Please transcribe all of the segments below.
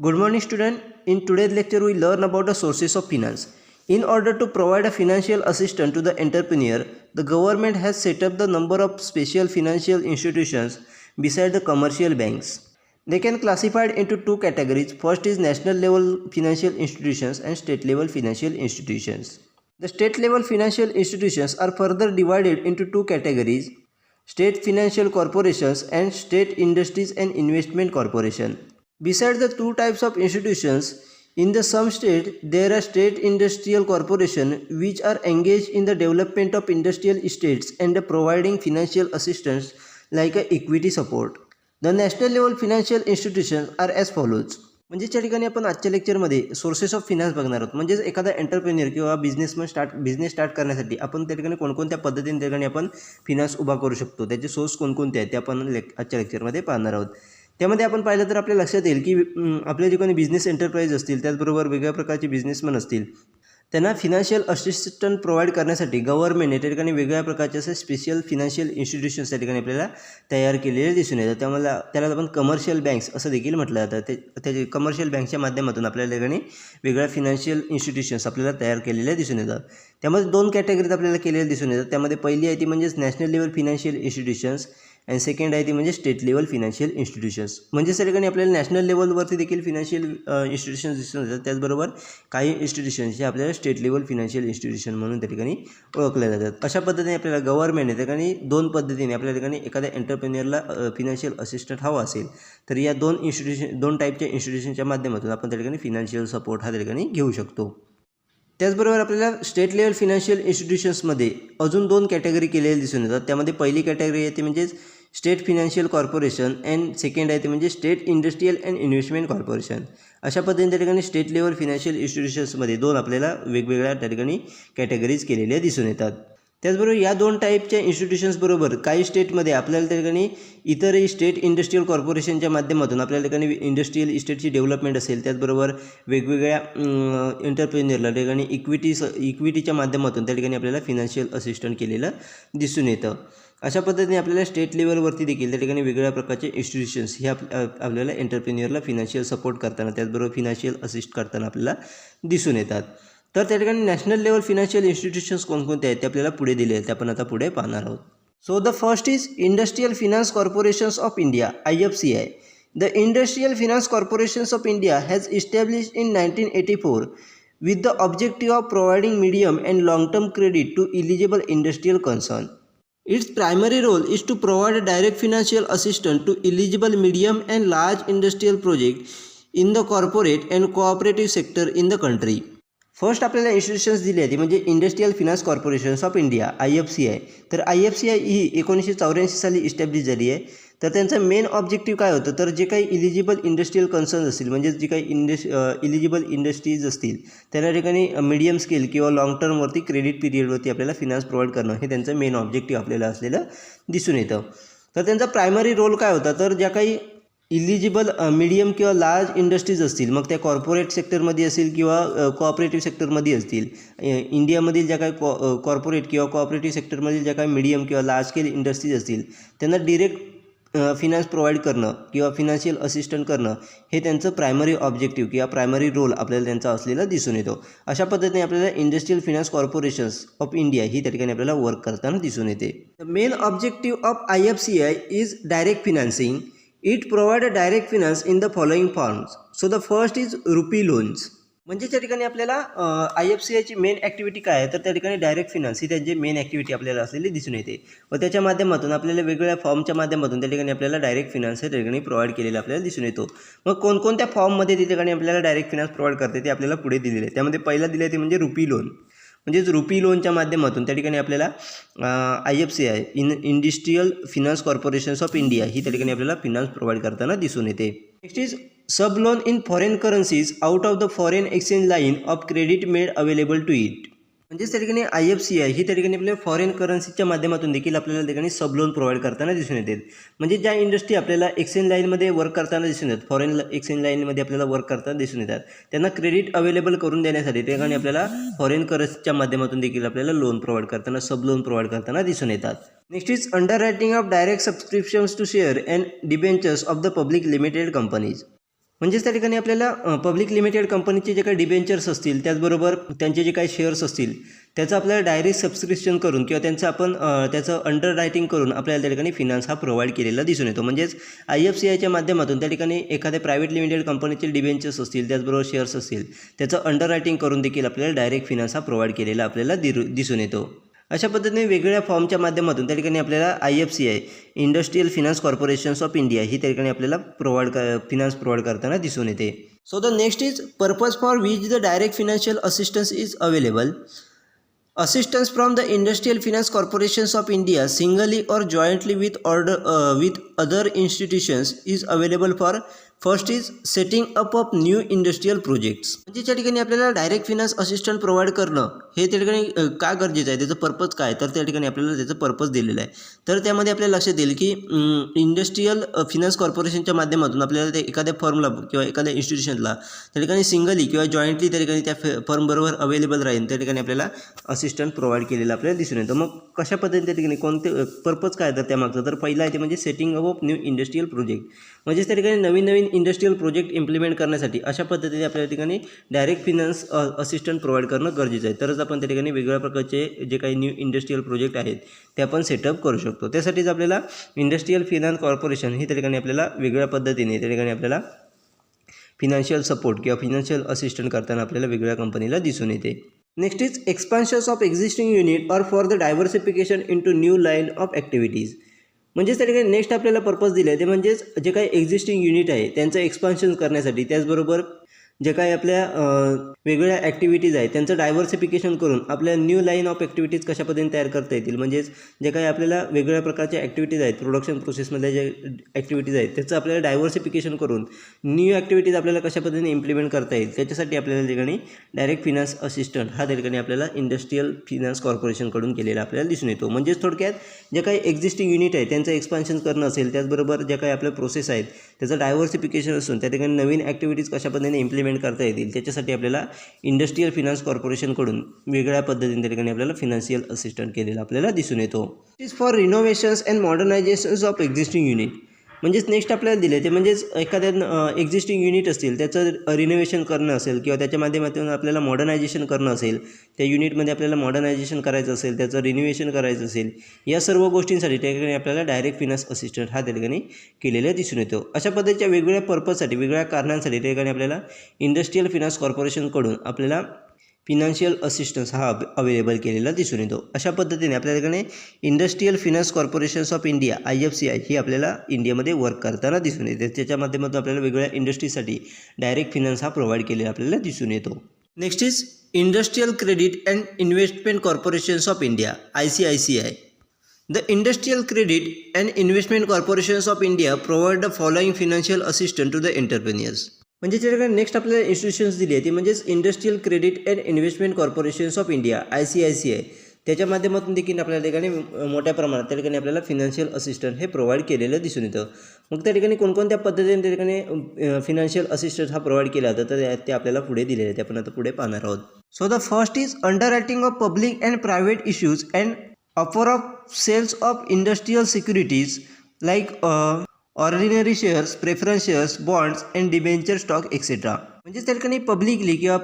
Good morning, student. In today's lecture, we learn about the sources of finance. In order to provide a financial assistance to the entrepreneur, the government has set up the number of special financial institutions beside the commercial banks. They can classified into two categories. First is national level financial institutions and state level financial institutions. The state level financial institutions are further divided into two categories: state financial corporations and state industries and investment corporation. Besides the two types of institutions, in the some state there are state industrial corporations which are engaged in the development of industrial estates and providing financial assistance like a equity support. The national level financial institutions are as follows. म्हणजे त्या ठिकाणी आपण आजच्या लेक्चरमध्ये sources of finance बघणार आहोत. म्हणजे एखादा एंटरप्रेन्युअर किंवा बिझनेस स्टार्ट करण्यासाठी आपण त्या ठिकाणी कोणकोणत्या पद्धतीने त्या ठिकाणी आपण फिनान्स उभा करू शकतो, त्याचे सोर्स कोणकोणते आहेत ते आपण आजच्या लेक्चरमध्ये पाहणार आहोत. त्यामध्ये आपण पाहिलं तर आपल्या लक्षात येईल की आपल्या जे कोणी बिझनेस एंटरप्राइज असतील, त्याचबरोबर वेगळ्या प्रकारचे बिझनेसमॅन असतील, त्यांना फिनान्शियल असिस्टंट प्रोव्हाइड करण्यासाठी गव्हर्नमेंट त्या ठिकाणी वेगळ्या प्रकारचे असे स्पेशल फिनान्शियल इन्स्टिट्यूशन्स त्या ठिकाणी आपल्याला तयार केलेले दिसून येतात. त्याला आपण कमर्शियल बँक्स असं देखील म्हटलं जातं. त्याचे कमर्शियल बँकच्या माध्यमातून आपल्याला ठिकाणी वेगळ्या फिनान्शियल इन्स्टिट्यूशन्स आपल्याला तयार केलेल्या दिसून येतात. त्यामध्ये दोन कॅटेगरीज आपल्याला केलेल्या दिसून येतात. त्यामध्ये पहिली आहे ती म्हणजेच नॅशनल लेवल फिनान्शियल इन्स्टिट्यूशन्स आणि सेकंड आहे ती म्हणजे स्टेट लेवल फिनान्शियल इन्स्टिट्यूशन्स. म्हणजे त्या ठिकाणी आपल्याला नॅशनल लेवलवरती देखील फिनान्शियल इन्स्टिट्यूशन्स दिसून येतात. त्याचबरोबर काही इन्स्टिट्यूशन्स जे आपल्याला स्टेट लेवल फिनान्शियल इन्स्टिट्यूशन म्हणून त्या ठिकाणी ओळखल्या जातात. अशा पद्धतीने आपल्याला गव्हर्नमेंट त्या ठिकाणी दोन पद्धतीने आपल्या ठिकाणी एखाद्या एंटरप्रेन्युअरला फिनान्शियल असिस्टंट हवा असेल तर या दोन टाईपच्या इन्स्टिट्यूशनच्या माध्यमातून आपण त्या ठिकाणी फिनान्शियल सपोर्ट हा त्या ठिकाणी घेऊ शकतो. त्याचबरोबर आपल्याला स्टेट लेवल फिनान्शियल इन्स्टिट्यूशन्समध्ये अजून दोन कॅटेगरी केलेल्या दिसून येतात. त्यामध्ये पहिली कॅटेगरी आहे ती म्हणजे state financial corporation and second आहे ते म्हणजे state industrial and investment corporation. अशा पद्धतीने त्या ठिकाणी स्टेट लेवल फिनान्शियल इन्स्टिट्यूशन्समध्ये दोन आपल्याला वेगवेगळ्या त्या ठिकाणी कॅटेगरीज केलेल्या दिसून येतात. त्याचबरोबर या दोन टाईपच्या इन्स्टिट्यूशन्सबरोबर काही स्टेटमध्ये आपल्याला त्या ठिकाणी इतरही स्टेट इंडस्ट्रियल कॉर्पोरेशनच्या माध्यमातून आपल्याला ठिकाणी इंडस्ट्रियल इस्टेटची डेव्हलपमेंट असेल, त्याचबरोबर वेगवेगळ्या एंटरप्रेन्युअरला त्या ठिकाणी इक्विटीच्या माध्यमातून त्या ठिकाणी आपल्याला फिनान्शियल असिस्टंट केलेलं दिसून येतं. अशा पद्धतीने आपल्याला स्टेट लेवलवरती देखील त्या ठिकाणी वेगवेगळ्या प्रकारचे इन्स्टिट्यूशन्स हे आपल्याला एंटरप्रेन्युअरला फिनान्शियल सपोर्ट करताना त्याचबरोबर फिनान्शियल असिस्ट करताना आपल्याला दिसून येतात. तर त्या ठिकाणी नॅशनल लेवल फिनान्शियल इन्स्टिट्यूशन्स कोणकोणते आहेत ते आपल्याला पुढे दिले आहेत, ते आपण आता पुढे पाहणार आहोत. So the first is industrial finance corporations of India, IFCI. The Industrial Finance Corporations of India has established in 1984 with the objective of providing medium and long-term credit to eligible industrial concern. Its primary role is to provide direct financial assistance to eligible medium and large industrial projects in the corporate and cooperative sector in the country. First आपल्याला institutions दिली आहे ती म्हणजे industrial finance corporations of India, IFCI. तर IFCI ही 1984 साली establish झाली आहे. तर त्यांचा मेन ऑब्जेक्टिव्ह काय होतं, तर जे काही इलिजिबल इंडस्ट्रियल कन्सर्न असतील, म्हणजे जे काही इलिजिबल इंडस्ट्रीज असतील त्या ठिकाणी मीडियम स्केल किंवा लॉंग टर्मवरती क्रेडिट पिरियडवरती आपल्याला फिनान्स प्रोव्हाइड करणं हे त्यांचं मेन ऑब्जेक्टिव्ह आपल्याला असलेलं दिसून येतं. तर त्यांचा प्रायमरी रोल काय होता, तर ज्या काही इलिजिबल मीडियम किंवा लार्ज इंडस्ट्रीज असतील, मग त्या कॉर्पोरेट सेक्टरमध्ये असतील किंवा कोऑपरेटिव्ह सेक्टरमध्ये असतील, इंडियामधील ज्या काही कॉर्पोरेट किंवा कोऑपरेटिव्ह सेक्टरमधील ज्या काही मीडियम किंवा लार्ज स्केल इंडस्ट्रीज असतील त्यांना डिरेक्ट फिनान्स प्रोव्हाइड करणं किंवा फिनान्शियल असिस्टंट करणं हे त्यांचं प्रायमरी ऑब्जेक्टिव्ह किंवा प्रायमरी रोल आपल्याला त्यांचा असलेला दिसून येतो. अशा पद्धतीने आपल्याला industrial finance corporations of India ही त्या ठिकाणी आपल्याला वर्क करताना दिसून येते. The main objective of IFCI is direct financing. It provide a direct finance in the following forms. So the first is rupee loans. म्हणजे त्या ठिकाणी आपल्याला IFCIची मेन ॲक्टिव्हिटी काय आहे, तर त्या ठिकाणी डायरेक्ट फिनान्स ही त्यांची मेन ॲक्टिव्हिटी आपल्याला असलेली दिसून येते व त्याच्या माध्यमातून आपल्याला वेगवेगळ्या फॉर्मच्या माध्यमातून त्या ठिकाणी आपल्याला डायरेक्ट फिनान्स हे त्या ठिकाणी प्रोव्हाइड केलेला आपल्याला दिसून येतो. मग कोणकोणत्या फॉर्ममध्ये त्या ठिकाणी आपल्याला डायरेक्ट फिनान्स प्रोव्हाइड करते ते आपल्याला पुढे दिलेले आहे. त्यामध्ये पहिला दिले आहे ते म्हणजे रुपी लोन. म्हणजेच रुपी लोनच्या माध्यमातून त्या ठिकाणी आपल्याला IFCI industrial finance corporations of India ही त्या ठिकाणी आपल्याला फिनान्स प्रोव्हाइड करताना दिसून येते. Next is sub loan in foreign currencies out of the foreign exchange line of credit made available to it. म्हणजेच त्या ठिकाणी IFCI ही त्या ठिकाणी आपल्या फॉरेन करन्सीच्या माध्यमातून देखील आपल्याला त्या ठिकाणी सब लोन प्रोव्हाइड करताना दिसून येते. म्हणजे ज्या इंडस्ट्री आपल्याला एक्सचेंज लाईनमध्ये वर्क करताना दिसून येतात, फॉरेन एक्सचेंज लाईनमध्ये आपल्याला वर्क करताना दिसून येतात, त्यांना क्रेडिट अवेलेबल करून देण्यासाठी त्या ठिकाणी आपल्याला फॉरेन करन्सीच्या माध्यमातून देखील आपल्याला लोन प्रोव्हाइड करताना सब लोन प्रोव्हाइड करताना दिसून येतात. Next is underwriting of direct subscriptions to share and debentures of the public limited companies. म्हणजेच त्या ठिकाणी आपल्याला पब्लिक लिमिटेड कंपनीचे जे काही डिबेंचर्स असतील, त्याचबरोबर त्यांचे जे काही शेअर्स असतील, त्याचं आपल्याला डायरेक्ट सबस्क्रिप्शन करून किंवा त्यांचं आपण त्याचं अंडर रायटिंग करून आपल्याला त्या ठिकाणी फिनान्स हा प्रोव्हाइड केलेला दिसून येतो. म्हणजेच IFCIच्या माध्यमातून त्या ठिकाणी एखाद्या प्रायव्हेट लिमिटेड कंपनीचे डिबेंचर्स असतील, त्याचबरोबर शेअर्स असतील, त्याचं अंडर रायटिंग करून देखील आपल्याला डायरेक्ट फिनान्स हा प्रोव्हाइड केलेला आपल्याला दिसून येतो. अशा पद्धतीने वेगवेगळ्या फॉर्मच्या माध्यमातून त्या ठिकाणी आपल्याला IFCI industrial finance corporations of India ही त्या ठिकाणी आपल्याला फिनान्स प्रोव्हाइड करताना दिसून येते. So the next is purpose for which the direct financial assistance is available. Assistance from the Industrial Finance Corporations of India singly or jointly with other institutions is available for first is setting up of new industrial projects. म्हणजे त्या ठिकाणी आपल्याला direct finance assistant provide करणं हे त्या ठिकाणी का गरजेचं आहे, त्याचं पर्पज काय, तर त्या ठिकाणी आपल्याला त्याचं पर्पज दिलेलं आहे. तर त्यामध्ये आपल्याला लक्षात येईल की इंडस्ट्रियल फिनान्स कॉर्पोरेशनच्या माध्यमातून आपल्याला ते एखाद्या फर्मला किंवा एखाद्या इन्स्टिट्यूशनला त्या ठिकाणी सिंगली किंवा जॉईंटली त्या ठिकाणी त्या फर्मबरोबर अवेलेबल राहील त्या ठिकाणी आपल्याला असिस्टंट प्रोव्हाइड केलेलं आपल्याला दिसून येतं. मग कशा पद्धतीने त्या ठिकाणी कोणते पर्पज काय तर त्यामागचं, तर पहिला आहे ते म्हणजे setting up of new industrial project. म्हणजेच त्या ठिकाणी नवीन इंडस्ट्रियल प्रोजेक्ट इम्प्लिमेंट करण्यासाठी अशा पद्धतीने आपल्या ठिकाणी डायरेक्ट फिनान्स असिस्टंट प्रोव्हाइड करणं गरजेचं आहे. तरच आपण त्या ठिकाणी वेगवेगळ्या प्रकारचे जे काही न्यू इंडस्ट्रियल प्रोजेक्ट आहेत ते आपण सेटअप करू शकतो. त्यासाठीच आपल्याला इंडस्ट्रियल फिनान्स कॉर्पोरेशन ही त्या ठिकाणी आपल्याला वेगळ्या पद्धतीने त्या ठिकाणी आपल्याला फिनान्शियल सपोर्ट किंवा फिनान्शियल असिस्टंट करताना आपल्याला वेगवेगळ्या कंपनीला दिसून येते. Next is expansions of existing unit or for the diversification into new line of activities. म्हणजेच त्या ठिकाणी नेक्स्ट आपल्याला पर्पज दिलं आहे ते म्हणजेच जे काही एक्झिस्टिंग युनिट आहे त्यांचं एक्सपान्शन करण्यासाठी, त्याचबरोबर जे काही आपल्या वेगवेगळ्या ॲक्टिव्हिटीज आहेत त्यांचं डायव्हर्सिफिकेशन करून आपल्या न्यू लाईन ऑफ ॲक्टिव्हिटीज कशा पद्धतीने तयार करता येतील. म्हणजेच जे काही आपल्याला वेगवेगळ्या प्रकारच्या ॲक्टिव्हिटीज आहेत, प्रोडक्शन प्रोसेसमधल्या जे ॲक्टिव्हिटीज आहेत त्याचं आपल्याला डायव्हर्सिफिकेशन करून न्यू ॲक्टिव्हिटीज आपल्याला कशा पद्धतीने इम्प्लिमेंट करता येईल त्याच्यासाठी आपल्याला त्या ठिकाणी डायरेक्ट फिनान्स असिस्टंट हा त्या ठिकाणी आपल्याला इंडस्ट्रियल फिनान्स कॉर्पोरेशनकडून केलेला आपल्याला दिसून येतो. म्हणजेच थोडक्यात जे काही एक्झिस्टिंग युनिट आहे त्यांचं एक्सपान्शन करणं असेल, त्याचबरोबर ज्या काही आपल्या प्रोसेस आहेत त्याचं डायव्हर्सिफिकेशन असून त्या ठिकाणी नवीन ॲक्टिव्हिटीज कशा पद्धतीने इम्प्लिमेंट करता येतील त्याच्यासाठी आपल्याला इंडस्ट्रियल फिनान्स कॉर्पोरेशनकडून वेगळ्या पद्धतीने त्या ठिकाणी आपल्याला फिनान्शियल असिस्टंट केलेला आपल्याला दिसून येतो. It is for renovations and modernizations of existing unit. म्हणजेच नेक्स्ट आपल्याला दिले ते म्हणजेच एखाद्या एक्झिस्टिंग युनिट असतील त्याचं रिनोव्हेशन करणं असेल किंवा त्याच्या माध्यमातून आपल्याला मॉडर्नायझेशन करणं असेल, त्या युनिटमध्ये आपल्याला मॉडर्नायझेशन करायचं असेल, त्याचं रिनोव्हेशन करायचं असेल, या सर्व गोष्टींसाठी त्या ठिकाणी आपल्याला डायरेक्ट फिनान्स असिस्टंट हा त्या ठिकाणी केलेला दिसून येतो. अशा पद्धतीच्या वेगवेगळ्या पर्पजसाठी, वेगवेगळ्या कारणांसाठी त्या ठिकाणी आपल्याला इंडस्ट्रियल फिनान्स कॉर्पोरेशनकडून आपल्याला फिनान्शियल असिस्टन्स हा अवेलेबल केलेला दिसून येतो. अशा पद्धतीने आपल्या ठिकाणी industrial finance corporations of India IFCI ही आपल्याला इंडियामध्ये वर्क करताना दिसून येते. त्याच्या माध्यमातून आपल्याला वेगवेगळ्या इंडस्ट्रीसाठी डायरेक्ट फिनान्स हा प्रोव्हाइड केलेला आपल्याला दिसून येतो. Next is industrial credit and investment corporations of India ICICI. The Industrial Credit and Investment Corporations of India provide the following financial assistance to the entrepreneurs. म्हणजे त्या ठिकाणी नेक्स्ट आपल्याला इन्स्टिट्यूशन्स दिली आहे ती म्हणजेच industrial credit and investment corporations of India ICICI. त्याच्या माध्यमातून देखील आपल्या ठिकाणी मोठ्या प्रमाणात त्या ठिकाणी आपल्याला फिनान्शियल असिस्टंट हे प्रोव्हाइड केलेलं दिसून येतं. मग त्या ठिकाणी कोणकोणत्या पद्धतीने त्या ठिकाणी फिनान्शियल असिस्टंट हा प्रोव्हाइड केला जातो तर ते आपल्याला पुढे दिलेले आहे, ते आपण आता पुढे पाहणार आहोत. So the first is underwriting of public and private issues and offer of sales of industrial securities like ordinary shares, preference shares, bonds and debenture stock etcetera. म्हणजेच त्या ठिकाणी पब्लिकली किंवा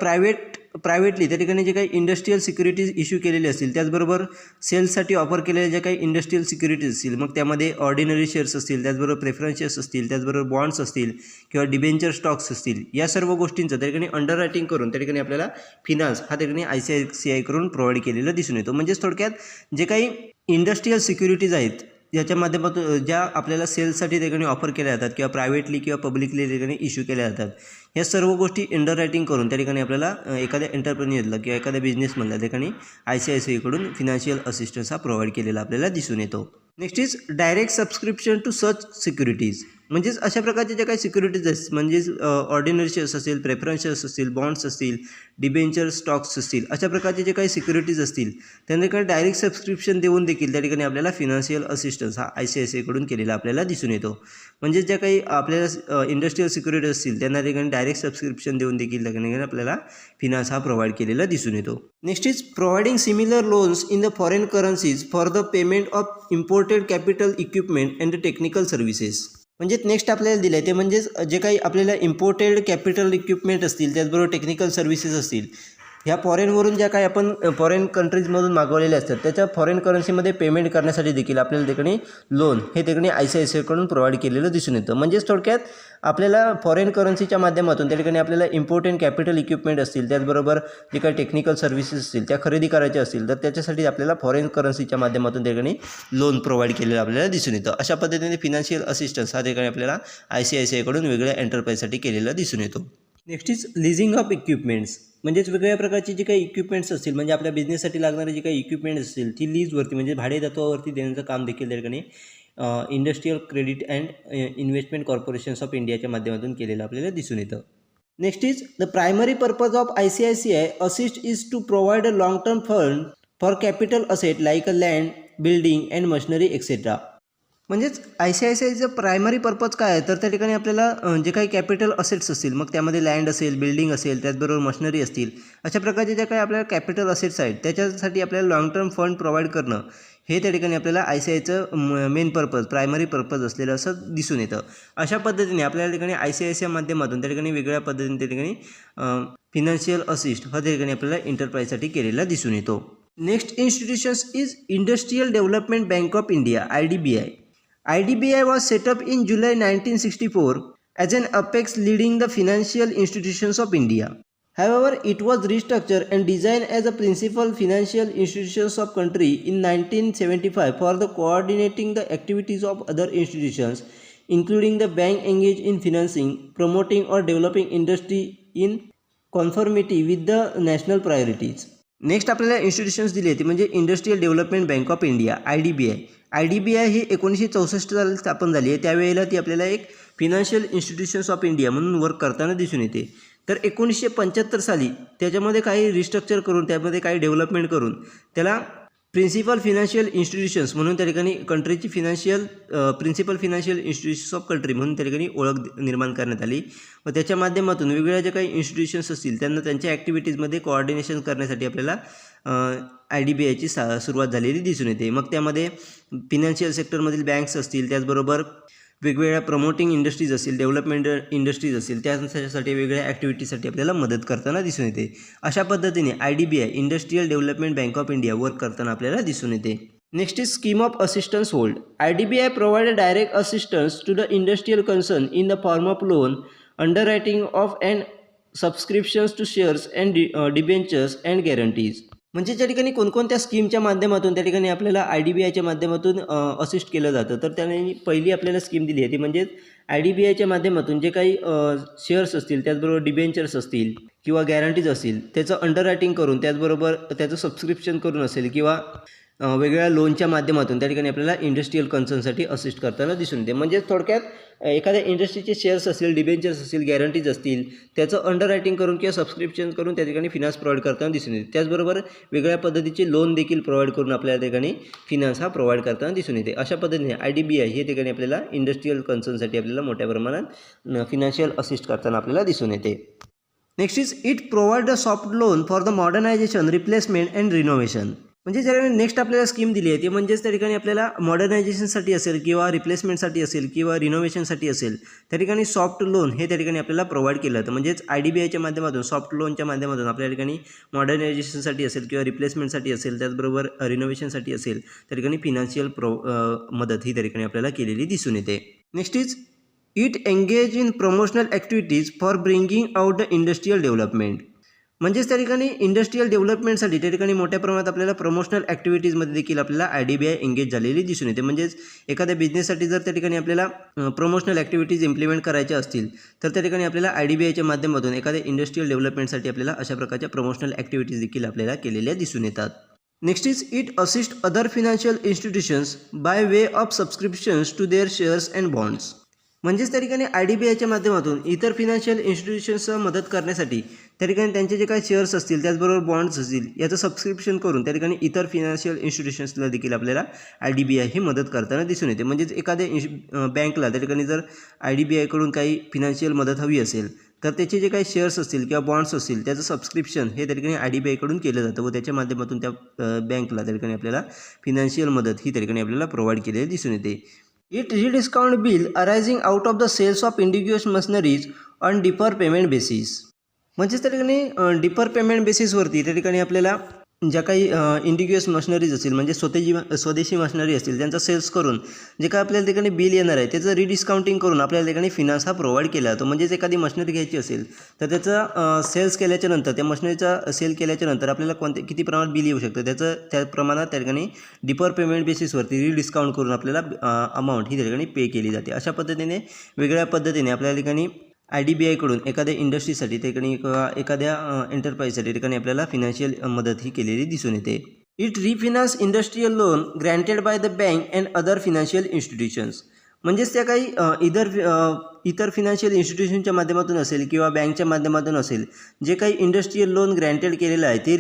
प्रायव्हेटली त्या ठिकाणी जे काही इंडस्ट्रियल सिक्युरिटीज इश्यू केलेले असतील, त्याचबरोबर सेल्ससाठी ऑफर केलेल्या ज्या काही इंडस्ट्रियल सिक्युरिटीज असतील, मग त्यामध्ये ऑर्डिनरी शेअर्स असतील, त्याचबरोबर प्रेफरन्स शेअर्स असतील, त्याचबरोबर बॉन्ड्स असतील किंवा डिबेंचर स्टॉक्स असतील, या सर्व गोष्टींचं त्या ठिकाणी अंडर रायटिंग करून त्या ठिकाणी आपल्याला फिनान्स हा त्या ठिकाणी ICICI करून प्रोव्हाइड केलेला दिसून येतो. म्हणजेच थोडक्यात जे काही इंडस्ट्रियल सिक्युरिटीज आहेत ज्याच्या माध्यमातून ज्या आपल्याला सेल्ससाठी त्या ठिकाणी ऑफर केल्या जातात किंवा प्रायव्हेटली किंवा पब्लिकली त्या ठिकाणी इश्यू केल्या जातात, या सर्व गोष्टी अंडर रायटिंग करून त्या ठिकाणी आपल्याला एखाद्या एंटरप्रेन्युअरला किंवा एखाद्या बिझनेसमधला त्या ठिकाणी ICICI कडून फिनान्शियल असिस्टन्स हा प्रोव्हाइड केलेला आपल्याला दिसून येतो. Next is direct subscription to such securities. म्हणजेच अशा प्रकारचे ज्या काही सिक्युरिटीज असतील, म्हणजेच ऑर्डिनरी शेअर्स असतील, प्रेफरन्स शेअर्स असतील, बॉन्ड्स असतील, डिबेंचर स्टॉक्स असतील, अशा प्रकारचे जे काही सिक्युरिटीज असतील त्यांना ठिकाणी डायरेक्ट सबस्क्रिप्शन देऊन देखील त्या ठिकाणी आपल्याला फिनान्शियल असिस्टन्स हा ICICI कडून केलेला आपल्याला दिसून येतो. म्हणजेच ज्या काही आपल्याला इंडस्ट्रियल सिक्युरिटीज असतील त्यांना ठिकाणी डायरेक्ट सबस्क्रिप्शन देऊन देखील त्या ठिकाणी आपल्याला फिनान्स हा प्रोव्हाइड केलेला दिसून येतो. Next is providing similar loans in the foreign currencies for the payment of imported capital equipment and the technical services. म्हणजे नेक्स्ट आपल्याला दिलं आहे ते म्हणजेच जे काही आपल्याला इम्पोर्टेड कॅपिटल इक्विपमेंट असतील, त्याचबरोबर टेक्निकल सर्व्हिसेस असतील, ह्या फॉरेनवरून ज्या काही आपण फॉरेन कंट्रीजमधून मागवलेल्या असतात त्याच्या फॉरेन करन्सीमध्ये पेमेंट करण्यासाठी देखील आपल्याला ठिकाणी लोन हे ठिकाणी ICICIकडून प्रोव्हाइड केलेलं दिसून येतं. म्हणजेच थोडक्यात आपल्याला फॉरेन करन्सीच्या माध्यमातून त्या ठिकाणी आपल्याला इम्पोर्टंट कॅपिटल इक्विपमेंट असतील, त्याचबरोबर जे काही टेक्निकल सर्व्हिसेस असतील त्या खरेदी करायच्या असतील तर त्याच्यासाठी आपल्याला फॉरेन करन्सीच्या माध्यमातून त्या ठिकाणी लोन प्रोव्हाइड केलेलं आपल्याला दिसून येतं. अशा पद्धतीने फिनान्शियल असिस्टन्स हा ठिकाणी आपल्याला ICICIकडून वेगळ्या एंटरप्राइजसाठी केलेला दिसून येतो. Next is leasing of equipments. म्हणजेच वेगवेगळ्या प्रकारची जी काही इक्विपमेंट्स असतील, म्हणजे आपल्या बिझनेससाठी लागणारी जी काही इक्विपमेंट्स असतील ती लीजवरती म्हणजे भाडेतत्वावरती देण्याचं काम देखील त्या ठिकाणी industrial credit and investment corporations of इंडियाच्या माध्यमातून केलेलं आपल्याला दिसून येतं. Next is the primary purpose of ICICI assist is to provide a long term fund for capital asset like a land, building and machinery etcetera. म्हणजेच ICICIचं primary purpose काय आहे तर त्या ठिकाणी आपल्याला जे काही कॅपिटल असेट्स असतील, मग त्यामध्ये लँड असेल, बिल्डिंग असेल, त्याचबरोबर मशिनरी असतील, अशा प्रकारचे ज्या काही आपल्याला कॅपिटल असेट्स आहेत त्याच्यासाठी आपल्याला लॉंग टर्म फंड प्रोव्हाइड करणं हे त्या ठिकाणी आपल्याला ICICIचं मेन पर्पज, प्रायमरी पर्पज असलेलं असं दिसून येतं. अशा पद्धतीने आपल्याला ठिकाणी ICICI माध्यमातून त्या ठिकाणी वेगळ्या पद्धतीने त्या ठिकाणी फिनान्शियल असिस्ट हा त्या ठिकाणी आपल्याला एंटरप्राइजसाठी केलेला दिसून येतो. Next institutions is industrial development bank of India IDBI. IDBI was set up in July 1964 as an apex leading the financial institutions of India. However, it was restructured and designed as a principal financial institutions of country in 1975 for the coordinating the activities of other institutions, including the bank engaged in financing, promoting or developing industry in conformity with the national priorities. Next आपल्याला institutions दिली होती म्हणजे industrial development bank of India IDBI ही 1964 साली स्थापन झाली आहे. त्यावेळेला ती आपल्याला एक फिनान्शियल इन्स्टिट्यूशन्स ऑफ इंडिया म्हणून वर्क करताना दिसून येते. तर 1975 साली त्याच्यामध्ये काही रिस्ट्रक्चर करून त्यामध्ये काही डेव्हलपमेंट करून त्याला प्रिन्सिपल फिनान्शियल इन्स्टिट्यूशन्स म्हणून त्या ठिकाणी कंट्रीची principal financial institutions of country म्हणून त्या ठिकाणी ओळख निर्माण करण्यात आली. व त्याच्या माध्यमातून वेगवेगळ्या ज्या काही इन्स्टिट्यूशन्स असतील त्यांना त्यांच्या ॲक्टिव्हिटीजमध्ये कोऑर्डिनेशन करण्यासाठी आपल्याला IDBIची सुरुवात झालेली दिसून येते. मग त्यामध्ये फिनान्शियल सेक्टरमधील बँक्स असतील, त्याचबरोबर वेगवेगळ्या प्रमोटिंग इंडस्ट्रीज असतील, डेव्हलपमेंट इंडस्ट्रीज असतील, त्यासाठी वेगवेगळ्या ॲक्टिव्हिटीसाठी आपल्याला मदत करताना दिसून येते. अशा पद्धतीने IDBI industrial development bank of India work करताना आपल्याला दिसून येते. Next is scheme of assistance hold. IDBI provide direct assistance to the industrial concern in the form of loan, underwriting of and subscriptions to shares and debentures and guarantees. म्हणजे त्या ठिकाणी कोणकोणत्या स्कीमच्या माध्यमातून त्या ठिकाणी आपल्याला IDBIच्या माध्यमातून असिस्ट केलं जातं. तर त्याने पहिली आपल्याला स्कीम दिली आहे ती म्हणजेच IDBIच्या माध्यमातून जे काही शेअर्स असतील, त्याचबरोबर डिबेंचर्स असतील किंवा गॅरंटीज असतील त्याचं अंडररायटिंग करून, त्याचबरोबर त्याचं सबस्क्रिप्शन करून असेल किंवा वेगवेगळ्या लोनच्या माध्यमातून त्या ठिकाणी आपल्याला इंडस्ट्रियल कन्सर्नसाठी असिस्ट करताना दिसून येते. म्हणजे थोडक्यात एखाद्या इंडस्ट्रीचे शेअर्स असतील, डिबेंचर्स असतील, गॅरंटीज असतील त्याचं अंडररायटिंग करून किंवा सबस्क्रिप्शन करून त्या ठिकाणी फिनान्स प्रोव्हाइड करताना दिसून येते. त्याचबरोबर वेगळ्या पद्धतीचे लोन देखील प्रोव्हाइड करून आपल्याला त्या ठिकाणी फिनान्स हा प्रोव्हाइड करताना दिसून येते. अशा पद्धतीने IDBI हे ठिकाणी आपल्याला इंडस्ट्रियल कन्सर्नसाठी आपल्याला मोठ्या प्रमाणात फिनान्शियल असिस्ट करताना आपल्याला दिसून येते. Next is it provide a soft loan for the modernisation, replacement and renovation. म्हणजे ज्या नेक्स्ट आपल्याला स्कीम दिली आहे ती म्हणजेच त्या ठिकाणी आपल्याला मॉडर्नायझेशनसाठी असेल किंवा रिप्लेसमेंटसाठी असेल किंवा रिनोव्हेशनसाठी असेल त्या ठिकाणी सॉफ्ट लोन हे त्या ठिकाणी आपल्याला प्रोव्हाइड केलं जातं. म्हणजेच IDBIच्या माध्यमातून सॉफ्ट लोनच्या माध्यमातून आपल्या ठिकाणी मॉडर्नायझेशनसाठी असेल किंवा रिप्लेसमेंटसाठी असेल, त्याचबरोबर रिनोव्हेशनसाठी असेल त्या ठिकाणी फिनान्शियल मदत ही त्या ठिकाणी आपल्याला केलेली दिसून येते. Next is it engage in promotional activities for bringing out the industrial development. म्हणजेच त्या ठिकाणी इंडस्ट्रियल डेव्हलपमेंटसाठी त्या ठिकाणी मोठ्या प्रमाणात आपल्याला प्रमोशनल ॲक्टिव्हिटीजमध्ये देखील आपल्याला IDBI एंगेज झालेली दिसून येते. म्हणजेच एखाद्या बिझनेससाठी जर त्या ठिकाणी आपल्याला प्रमोशनल ॲक्टिव्हिटीज इम्प्लिमेंट करायच्या असतील तर त्या ठिकाणी आपल्याला IDBIच्या माध्यमातून एखाद्या इंडस्ट्रियल डेव्हलपमेंटसाठी आपल्याला अशा प्रकारच्या प्रमोशनल ॲक्टिव्हिटीज देखील आपल्याला केलेल्या दिसून येतात. Next is it assist other financial institutions by way of subscriptions to their shares and bonds. म्हणजेच त्या ठिकाणी IDBIच्या माध्यमातून इतर फिनान्शियल इन्स्टिट्यूशन्सला मदत करण्यासाठी त्या ठिकाणी त्यांचे जे काही शेअर्स असतील, त्याचबरोबर बॉन्ड्स असतील याचं सबस्क्रिप्शन करून त्या ठिकाणी इतर फिनान्शियल इन्स्टिट्यूशन्सला देखील आपल्याला IDBI ही मदत करताना दिसून येते. म्हणजेच एखाद्या बँकला त्या ठिकाणी जर IDBIकडून काही फिनान्शियल मदत हवी असेल तर त्याचे जे काही शेअर्स असतील किंवा बॉन्ड्स असतील त्याचं सबस्क्रिप्शन हे त्या ठिकाणी IDBIकडून केलं जातं व त्याच्या माध्यमातून त्या बँकला त्या ठिकाणी आपल्याला फिनान्शियल मदत ही त्या ठिकाणी आपल्याला प्रोव्हाइड केलेली दिसून येते. It rediscount bill arising out of the sales of indigenous machineries on deferred payment basis. म्हणजेच त्या ठिकाणी डिपर पेमेंट बेसिसवरती त्या ठिकाणी आपल्याला ज्या काही इंडिग्युअस मशिनरीज असतील म्हणजे स्वदेशी मशिनरी असतील त्यांचा सेल्स करून जे काय आपल्याला ठिकाणी बिल येणार आहे त्याचं रिडिस्काउंटिंग करून आपल्याला ठिकाणी फिनान्स हा प्रोव्हाइड केला जातो. म्हणजेच एखादी मशिनरी घ्यायची असेल तर त्याचा सेल्स केल्याच्या नंतर त्या मशिनरीचा सेल केल्याच्या नंतर आपल्याला किती प्रमाणात बिल येऊ शकतं त्याचं त्या प्रमाणात त्या ठिकाणी डिपर पेमेंट बेसिसवरती रिडिस्काउंट करून आपल्याला अमाऊंट ही त्या ठिकाणी पे केली जाते. अशा पद्धतीने वेगळ्या पद्धतीने आपल्या ठिकाणी IDBIकडून एखाद्या इंडस्ट्रीसाठी ठिकाणी किंवा एखाद्या एंटरप्राइजसाठी ठिकाणी आपल्याला फिनान्शियल मदत ही केलेली दिसून येते. It refinance industrial loan granted by the bank and other financial institutions. म्हणजेच त्या काही इतर फिनान्शियल इन्स्टिट्यूशनच्या माध्यमातून असेल किंवा बँकच्या माध्यमातून असेल जे काही इंडस्ट्रियल लोन ग्रँटेड केलेलं आहे ते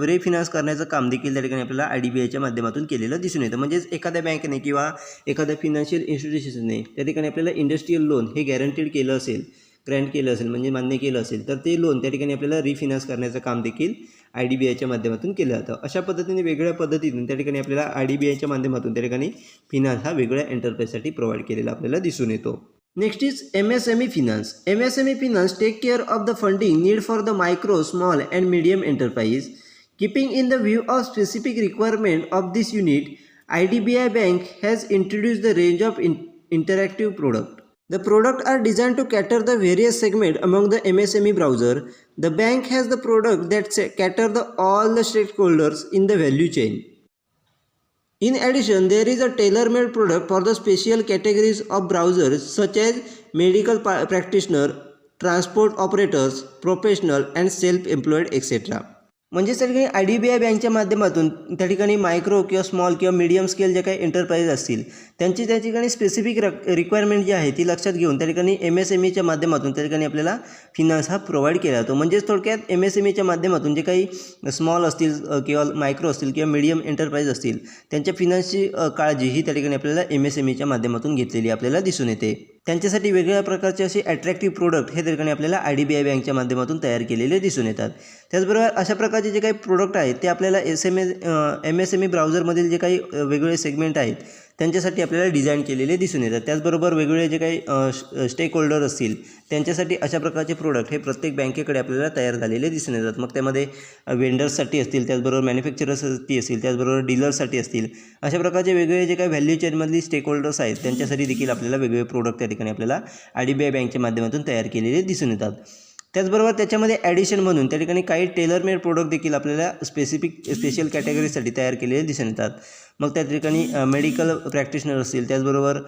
रिफिनान्स करण्याचं काम देखील त्या ठिकाणी आपल्याला IDBIच्या माध्यमातून केलेलं दिसून येतं. म्हणजेच एखाद्या बँकेने किंवा एखाद्या फिनान्शियल इन्स्टिट्यूशनने त्या ठिकाणी आपल्याला इंडस्ट्रियल लोन हे गॅरंटेड केलं असेल ग्रँट केलं असेल म्हणजे मान्य केलं असेल तर ते लोन त्या ठिकाणी आपल्याला रिफिनान्स करण्याचं काम देखील IDBIच्या माध्यमातून केलं जातं. अशा पद्धतीने वेगळ्या पद्धतीतून त्या ठिकाणी आपल्याला IDBIच्या माध्यमातून त्या ठिकाणी फिनान्स हा वेगळ्या एंटरप्राइजसाठी प्रोव्हाइड केलेला आपल्याला दिसून येतो. Next is MSME finance. MSME finance take care of the funding need for the micro small and medium enterprise. Keeping in the view of specific requirement of this unit IDBI bank has introduced the range of interactive product. The products are designed to cater the various segments among the MSME browser. The bank has the product that cater all the stakeholders in the value chain. In addition, there is a tailor-made product for the special categories of browsers such as medical practitioner, transport operators, professional and self-employed etc. म्हणजेच त्या ठिकाणी IDBI बँकच्या माध्यमातून त्या ठिकाणी micro किंवा small किंवा medium scale जे काही एंटरप्राइज असतील त्यांची त्या ठिकाणी स्पेसिफिक रिक्वायरमेंट जी आहे ती लक्षात घेऊन त्या ठिकाणी MSMEच्या माध्यमातून त्या ठिकाणी आपल्याला फिनान्स हा प्रोव्हाइड केला जातो. म्हणजेच थोडक्यात MSMEच्या माध्यमातून जे काही स्मॉल असतील किंवा मायक्रो असतील किंवा मीडियम एंटरप्राइज असतील त्यांच्या फिनान्सची काळजी ही त्या ठिकाणी आपल्याला MSMEच्या माध्यमातून घेतलेली आपल्याला दिसून येते. त्यांच्यासाठी वेगवेगळ्या प्रकारचे असे अट्रॅक्टिव्ह प्रोडक्ट हे त्या ठिकाणी आपल्याला IDBI बँकच्या माध्यमातून तयार केलेले दिसून येतात. त्याचबरोबर अशा प्रकारचे जे काही प्रोडक्ट आहेत ते आपल्याला MSME ब्राउझरमधील जे काही वेगवेगळे सेगमेंट आहेत त्यांच्यासाठी आपल्याला डिझाईन केलेले दिसून येतात. त्याचबरोबर वेगवेगळे जे काही स्टेक होल्डर असतील त्यांच्यासाठी अशा प्रकारचे प्रोडक्ट हे प्रत्येक बँकेकडे आपल्याला तयार झालेले दिसून येतात. मग त्यामध्ये वेंडर्ससाठी असतील, त्याचबरोबर मॅन्युफॅक्चरर्ससाठी असतील, त्याचबरोबर डीलर्ससाठी असतील. अशा प्रकारचे वेगवेगळे जे काही व्हॅल्यू चेनमधली स्टेक होल्डर्स आहेत त्यांच्यासाठी देखील आपल्याला वेगवेगळे प्रोडक्ट त्या ठिकाणी आपल्याला IDBI बँकच्या माध्यमातून तयार केलेले दिसून येतात. त्याचबरोबर त्याच्यामध्ये ॲडिशन म्हणून त्या ठिकाणी काही टेलरमेड प्रोडक्ट देखील आपल्याला स्पेशल कॅटेगरीसाठी तयार केलेले दिसून येतात. मग त्या ठिकाणी मेडिकल प्रॅक्टिशनर असतील, त्याचबरोबर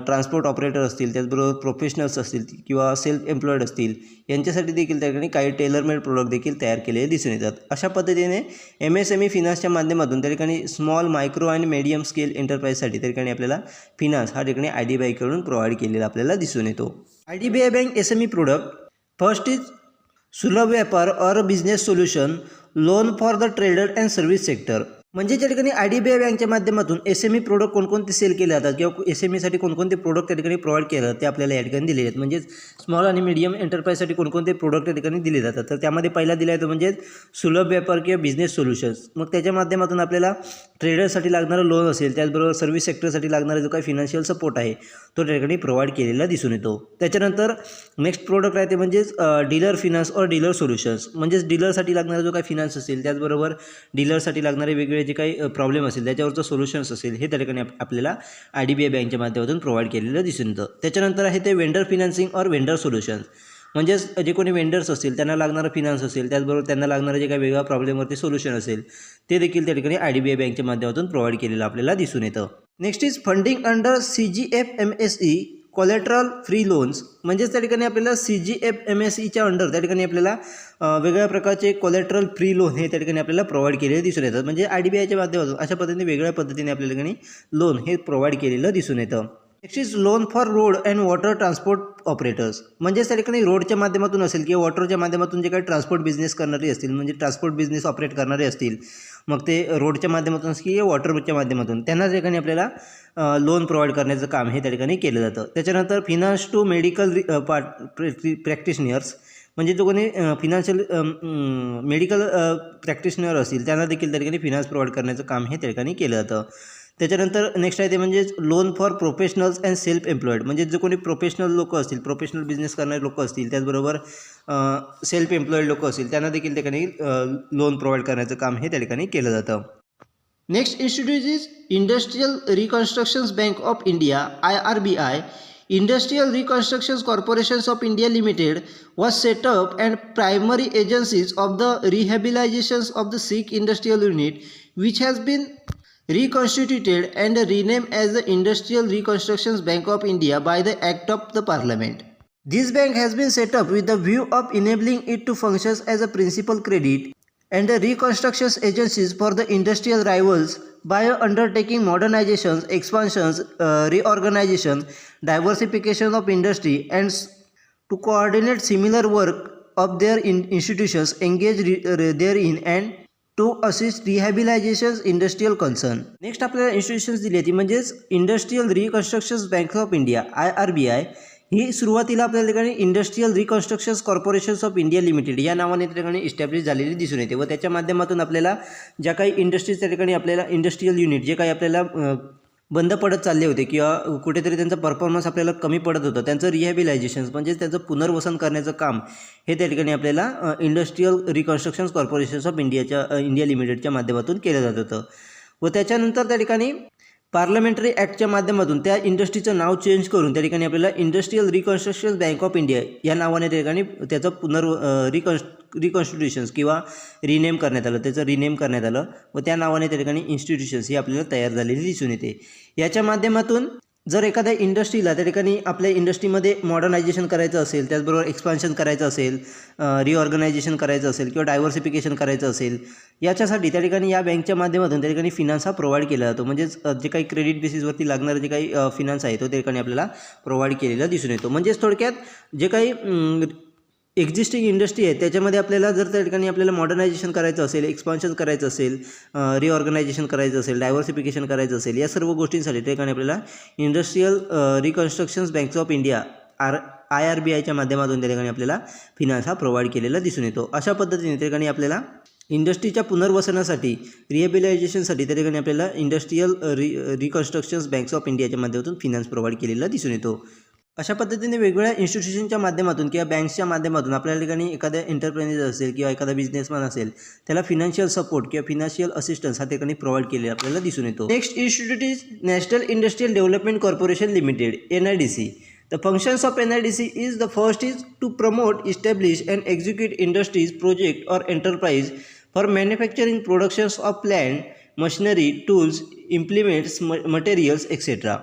ट्रान्सपोर्ट ऑपरेटर असतील, त्याचबरोबर प्रोफेशनल्स असतील किंवा सेल्फ एम्प्लॉईड असतील यांच्यासाठी देखील त्या ठिकाणी काही टेलरमेड प्रोडक्ट देखील तयार केलेले दिसून येतात. अशा पद्धतीने MSME फिनान्सच्या माध्यमातून त्या ठिकाणी स्मॉल मायक्रो आणि मीडियम स्केल एंटरप्राइजसाठी त्या ठिकाणी आपल्याला फिनान्स हा ठिकाणी IDBIकडून प्रोव्हाइड केलेला आपल्याला दिसून येतो. IDBI bank SME product. First is सुलभ व्यापार और business solution loan for the trader and service sector. म्हणजे त्या ठिकाणी IDBI बँकच्या माध्यमातून SME प्रोडक्ट कोणकोणते सेल केले जातात किंवा SMEसाठी कोणकोणते प्रोडक्ट त्या ठिकाणी प्रोव्हाइड केले जातात ते आपल्याला या ठिकाणी दिलेले आहेत. म्हणजेच स्मॉल आणि मीडियम एंटरप्राइजसाठी कोणकोणते प्रोडक्ट त्या ठिकाणी दिले जातात तर त्यामध्ये पहिला दिला आहे तो म्हणजे सुलभ व्यापार किंवा बिझनेस सोल्युशन्स. मग त्याच्या माध्यमातून आपल्याला ट्रेडरसाठी लागणारं लोन असेल, त्याचबरोबर सर्व्हिस सेक्टरसाठी लागणारा जो काही फिनान्शियल सपोर्ट आहे तो त्या ठिकाणी प्रोव्हाइड केलेला दिसून येतो. त्याच्यानंतर नेक्स्ट प्रोडक्ट आहे ते म्हणजेच डीलर फिनान्स और डीलर सोल्युशन्स. म्हणजेच डीलरसाठी लागणारा जो काही फिनान्स असेल, त्याचबरोबर डीलरसाठी लागणारे वेगवेगळे जे काही प्रॉब्लेम असेल त्याच्यावरचं सोल्युशन्स असेल हे त्या ठिकाणी आपल्याला IDBI बँकच्या माध्यमातून प्रोव्हाइड केलेलं दिसून येतं. त्याच्यानंतर आहे ते वेंडर फिनान्सिंग और वेंडर सोल्युशन्स. म्हणजेच जे कोणी वेंडर्स असतील त्यांना लागणारं फिनान्स असेल, त्याचबरोबर त्यांना लागणारं जे काही वेगळ्या प्रॉब्लेमवरती सोल्युशन असेल ते देखील त्या ठिकाणी IDBI बँकच्या माध्यमातून प्रोव्हाइड केलेलं आपल्याला दिसून येतं. Next is funding under CGFMSE collateral free loans. म्हणजेच त्या ठिकाणी आपल्याला CGFMSEच्या अंडर त्या ठिकाणी आपल्याला वेगळ्या प्रकारचे कोलॅटरल फ्री लोन हे त्या ठिकाणी आपल्याला प्रोव्हाइड केलेले दिसून येतात. म्हणजे IDBIच्या माध्यमातून अशा पद्धतीने वेगळ्या पद्धतीने आपल्या ठिकाणी लोन हे प्रोव्हाइड केलेलं दिसून येतं. Next is loan for road and water transport operators. म्हणजेच त्या ठिकाणी रोडच्या माध्यमातून असेल किंवा वॉटरच्या माध्यमातून जे काही ट्रान्सपोर्ट बिझनेस करणारे असतील, म्हणजे ट्रान्सपोर्ट बिझनेस ऑपरेट करणारे असतील, मग ते रोडच्या माध्यमातून असतील किंवा वॉटरच्या माध्यमातून त्यांना त्या ठिकाणी आपल्याला लोन प्रोव्हाइड करण्याचं काम हे त्या ठिकाणी केलं जातं. त्याच्यानंतर फिनान्स टू मेडिकल प्रॅक्टिशनर्स. म्हणजे जो कोणी फिनान्शियल मेडिकल प्रॅक्टिशनर असतील त्यांना देखील त्या ठिकाणी फिनान्स प्रोव्हाइड करण्याचं काम हे त्या ठिकाणी केलं जातं. त्याच्यानंतर नेक्स्ट आहे ते म्हणजे loan for professionals and self employed, म्हणजे जे कोणी प्रोफेशनल लोक असतील, प्रोफेशनल बिझनेस करणारे लोक असतील, त्याचबरोबर सेल्फ एम्प्लॉईड लोक असतील, त्यांना देखील त्या ठिकाणी लोन प्रोव्हाइड करण्याचं काम हे त्या ठिकाणी केलं जातं. Next institute is industrial reconstructions bank of India IRBI. Industrial Reconstruction Corporations of India Limited was set up and primary agencies of the rehabilitations of the Sikh Industrial Unit, which has been reconstituted and renamed as the Industrial Reconstruction Bank of India by the Act of the Parliament. This bank has been set up with the view of enabling it to function as a principal credit and the reconstruction agencies for the industrial rivals by undertaking modernizations, expansions, reorganization, diversification of industry, and to coordinate similar work of their institutions engaged therein and to assist rehabilitation industrial concern. Next आपल्याला institutions दिली ती म्हणजेच industrial reconstruction bank of India IRBI. ही सुरुवातीला आपल्या ठिकाणी industrial reconstructions corporations of India limited या नावाने त्या ठिकाणी इस्टॅब्लिश झालेली दिसून येते व त्याच्या माध्यमातून आपल्याला ज्या काही इंडस्ट्रीज त्या ठिकाणी आपल्याला इंडस्ट्रियल युनिट जे काही आपल्याला बंद पडत चालले होते किंवा कुठेतरी त्यांचा परफॉर्मन्स आपल्याला कमी पडत होतं, त्यांचं रिहॅबिलायझेशन म्हणजे त्याचं पुनर्वसन करण्याचं काम हे त्या ठिकाणी आपल्याला industrial reconstructions corporations of India लिमिटेडच्या माध्यमातून केलं जात होतं. व त्याच्यानंतर त्या ठिकाणी पार्लमेंटरी ॲक्टच्या माध्यमातून त्या इंडस्ट्रीचं नाव चेंज करून त्या ठिकाणी आपल्याला industrial reconstruction bank of India या नावाने त्या ठिकाणी त्याचं रिकॉन्स्टिट्यूशन्स किंवा रिनेम करण्यात आलं, त्याचं रिनेम करण्यात आलं व त्या नावाने त्या ठिकाणी इन्स्टिट्यूशन्स ही आपल्याला तयार झालेली दिसून येते. याच्या माध्यमातून जर एखाद्या इंडस्ट्रीला त्या ठिकाणी आपल्या इंडस्ट्रीमध्ये मॉडर्नायझेशन करायचं असेल, त्याचबरोबर एक्सपान्शन करायचं असेल, रिऑर्गनायझेशन करायचं असेल किंवा डायव्हर्सिफिकेशन करायचं असेल, याच्यासाठी त्या ठिकाणी या बँकच्या माध्यमातून त्या ठिकाणी फिनान्स हा प्रोव्हाइड केला जातो. म्हणजेच जे काही क्रेडिट बेसिसवरती लागणारे जे काही फिनान्स आहे तो त्या ठिकाणी आपल्याला प्रोव्हाइड केलेला दिसून येतो. म्हणजेच थोडक्यात जे काही एक्झिस्टिंग इंडस्ट्री आहे त्याच्यामध्ये आपल्याला जर त्या ठिकाणी आपल्याला मॉडर्नायझेशन करायचं असेल, एक्सपान्शन करायचं असेल, रिऑर्गनायझेशन करायचं असेल, डायव्हर्सिफिकेशन करायचं असेल, या सर्व गोष्टींसाठी त्या ठिकाणी आपल्याला industrial reconstructions bank of India IRBIच्या माध्यमातून त्या ठिकाणी आपल्याला फिनान्स हा प्रोव्हाइड केलेला दिसून येतो. अशा पद्धतीने त्या ठिकाणी आपल्याला इंडस्ट्रीच्या पुनर्वसनासाठी, रिहॅबिलायझेशनसाठी त्या ठिकाणी आपल्याला इंडस्ट्रियल रिकन्स्ट्रक्शन्स बँक्स ऑफ इंडियाच्या माध्यमातून फिनान्स प्रोव्हाइड केलेला दिसून येतो. अशा पद्धतीने वेगवेगळ्या इन्स्टिट्यूशनच्या माध्यमातून किंवा बँक्सच्या माध्यमातून आपल्या ठिकाणी एखाद्या एंटरप्रेन्युअर असेल किंवा एखादा बिझनेसमॅन असेल त्याला फिनान्शियल सपोर्ट किंवा फिनान्शियल असिस्टन्स हा ठिकाणी प्रोव्हाइड केलेला आपल्याला दिसून येतो. Next institute is national industrial development corporation limited NIDC. The functions of NIDC is the first is to promote, establish and execute industries, project or enterprise for manufacturing productions of plant, machinery, tools, implements, materials, etc.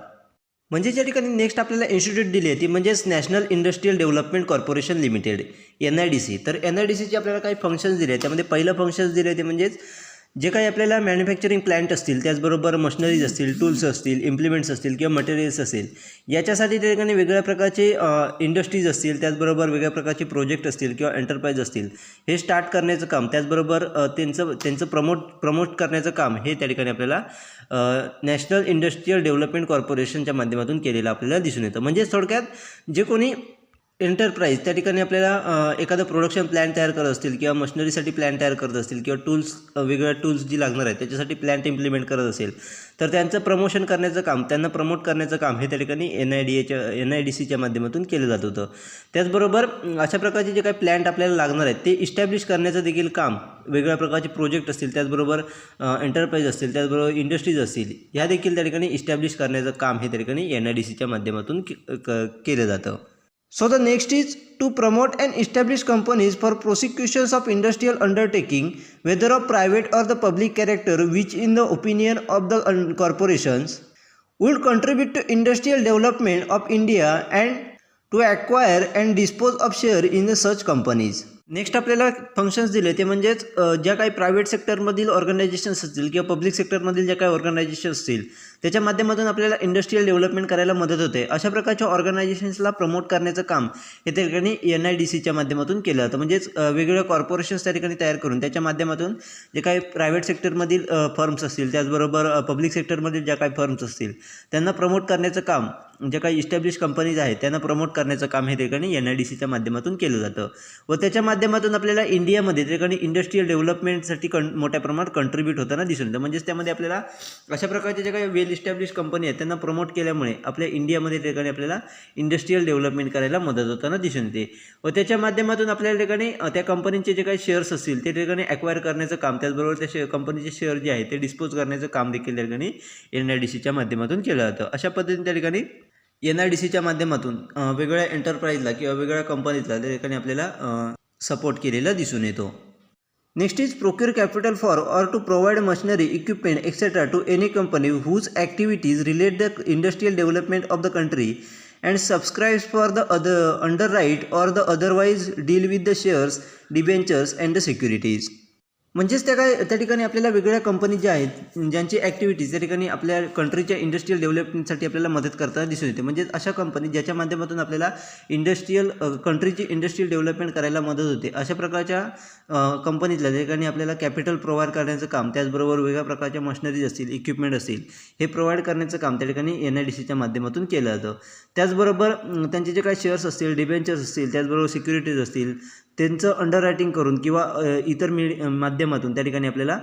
म्हणजे ज्या ठिकाणी next आपल्याला institute दिली आहे ती म्हणजेच national industrial development corporation limited NIDC. तर NIDCचे आपल्याला काही फंक्शन्स दिले आहेत. त्यामध्ये पहिलं फंक्शन्स दिले ते म्हणजेच जे काही आपल्याला मॅन्युफॅक्चरिंग प्लांट असतील, त्याचबरोबर मशिनरीज असतील, टूल्स असतील, इम्प्लिमेंट्स असतील किंवा मटेरियल्स असेल, याच्यासाठी त्या ठिकाणी वेगवेगळ्या प्रकारचे इंडस्ट्रीज असतील, त्याचबरोबर वेगळ्या प्रकारचे प्रोजेक्ट असतील किंवा एंटरप्राइज असतील, हे स्टार्ट करण्याचं काम, त्याचबरोबर त्यांचं प्रमोट करण्याचं काम हे त्या ठिकाणी आपल्याला नॅशनल इंडस्ट्रियल डेव्हलपमेंट कॉर्पोरेशनच्या माध्यमातून केलेलं आपल्याला दिसून येतं. म्हणजे थोडक्यात जे कोणी एंटरप्राइज त्या ठिकाणी आपल्याला एखादं प्रोडक्शन प्लॅन तयार करत असतील किंवा मशिनरीसाठी प्लॅन तयार करत असतील किंवा टूल्स वेगवेगळ्या टूल्स जी लागणार आहेत त्याच्यासाठी प्लॅन इम्प्लिमेंट करत असेल तर त्यांचं प्रमोशन करण्याचं काम, त्यांना प्रमोट करण्याचं काम हे त्या ठिकाणी NIDCच्या माध्यमातून केलं जात होतं. त्याचबरोबर अशा प्रकारचे जे काही प्लॅन्ट आपल्याला लागणार आहेत ते इस्टॅब्लिश करण्याचं देखील काम, वेगवेगळ्या प्रकारचे प्रोजेक्ट असतील, त्याचबरोबर एंटरप्राइज असतील, त्याचबरोबर इंडस्ट्रीज असतील, ह्या देखील त्या ठिकाणी इस्टॅब्लिश करण्याचं काम हे त्या ठिकाणी NIDCच्या माध्यमातून केलं जातं. So the next is to promote and establish companies for prosecutions of industrial undertaking, whether of private or the public character, which in the opinion of the corporations would contribute to industrial development of India and to acquire and dispose of share in such companies. Next आपल्याला functions दिले ते म्हणजेच ज्या काही private सेक्टरमधील organisations असतील किंवा public सेक्टरमधील ज्या काही ऑर्गनायझेशन्स असतील त्याच्या माध्यमातून आपल्याला इंडस्ट्रियल डेव्हलपमेंट करायला मदत होते. अशा प्रकारच्या ऑर्गनायझेशन्सला प्रमोट करण्याचं काम हे त्या ठिकाणी NIDCच्या माध्यमातून केलं जातं. म्हणजेच वेगवेगळ्या कॉर्पोरेशन्स त्या ठिकाणी तयार करून त्याच्या माध्यमातून जे काही प्रायव्हेट सेक्टरमधील फर्म्स असतील, त्याचबरोबर पब्लिक सेक्टरमधील ज्या काही फर्म्स असतील त्यांना प्रमोट करण्याचं काम, ज्या काही इस्टॅब्लिश कंपनीज आहेत त्यांना प्रमोट करण्याचं काम हे ठिकाणी NIDCच्या माध्यमातून केलं जातं. व त्याच्या माध्यमातून आपल्याला इंडियामध्ये त्या ठिकाणी इंडस्ट्रियल डेव्हलपमेंटसाठी मोठ्या प्रमाणात कंट्रीब्यूट होताना दिसून येतं. म्हणजेच त्यामध्ये आपल्याला अशा प्रकारचे जे काही वेल इस्टॅब्लिश कंपनी आहेत त्यांना प्रमोट केल्यामुळे आपल्या इंडियामध्ये त्या ठिकाणी आपल्याला इंडस्ट्रियल डेव्हलपमेंट करायला मदत होताना दिसून येते. व त्याच्या माध्यमातून आपल्या ठिकाणी त्या कंपनीचे जे काही शेअर्स असतील ते ठिकाणी ॲक्वायर करण्याचं काम, त्याचबरोबर त्या कंपनीचे शेअर जे आहेत ते डिस्पोज करण्याचं काम देखील त्या ठिकाणी NIDCच्या माध्यमातून केलं जातं. अशा पद्धतीने त्या ठिकाणी NIDCच्या माध्यमातून वेगवेगळ्या एंटरप्राईजला किंवा वेगवेगळ्या कंपनीजला त्या ठिकाणी आपल्याला सपोर्ट केलेला दिसून येतो. Next is procure capital for or to provide machinery, equipment etcetera to any company whose activities relate the industrial development of the country and subscribes for the underwrite or the otherwise deal with the shares, debentures and the securities. म्हणजेच त्या ठिकाणी आपल्याला वेगवेगळ्या company ज्या आहेत ज्यांची activities त्या ठिकाणी आपल्या कंट्रीच्या इंडस्ट्रियल डेव्हलपमेंटसाठी आपल्याला मदत करताना दिसून येते. म्हणजेच अशा कंपनी ज्याच्या माध्यमातून आपल्याला कंट्रीची इंडस्ट्रियल डेव्हलपमेंट करायला मदत होते, अशा प्रकारच्या कंपनीजला त्या ठिकाणी आपल्याला कॅपिटल प्रोव्हाइड करण्याचं काम, त्याचबरोबर वेगवेगळ्या प्रकारच्या मशिनरीज असतील, इक्विपमेंट असतील हे प्रोव्हाइड करण्याचं काम त्या ठिकाणी NIDCच्या माध्यमातून केलं जातं. त्याचबरोबर त्यांचे जे काही शेअर्स असतील, डिबेंचर्स असतील, त्याचबरोबर सिक्युरिटीज असतील त्यांचं अंडररायटिंग करून किंवा इतर माध्यमातून त्या ठिकाणी आपल्याला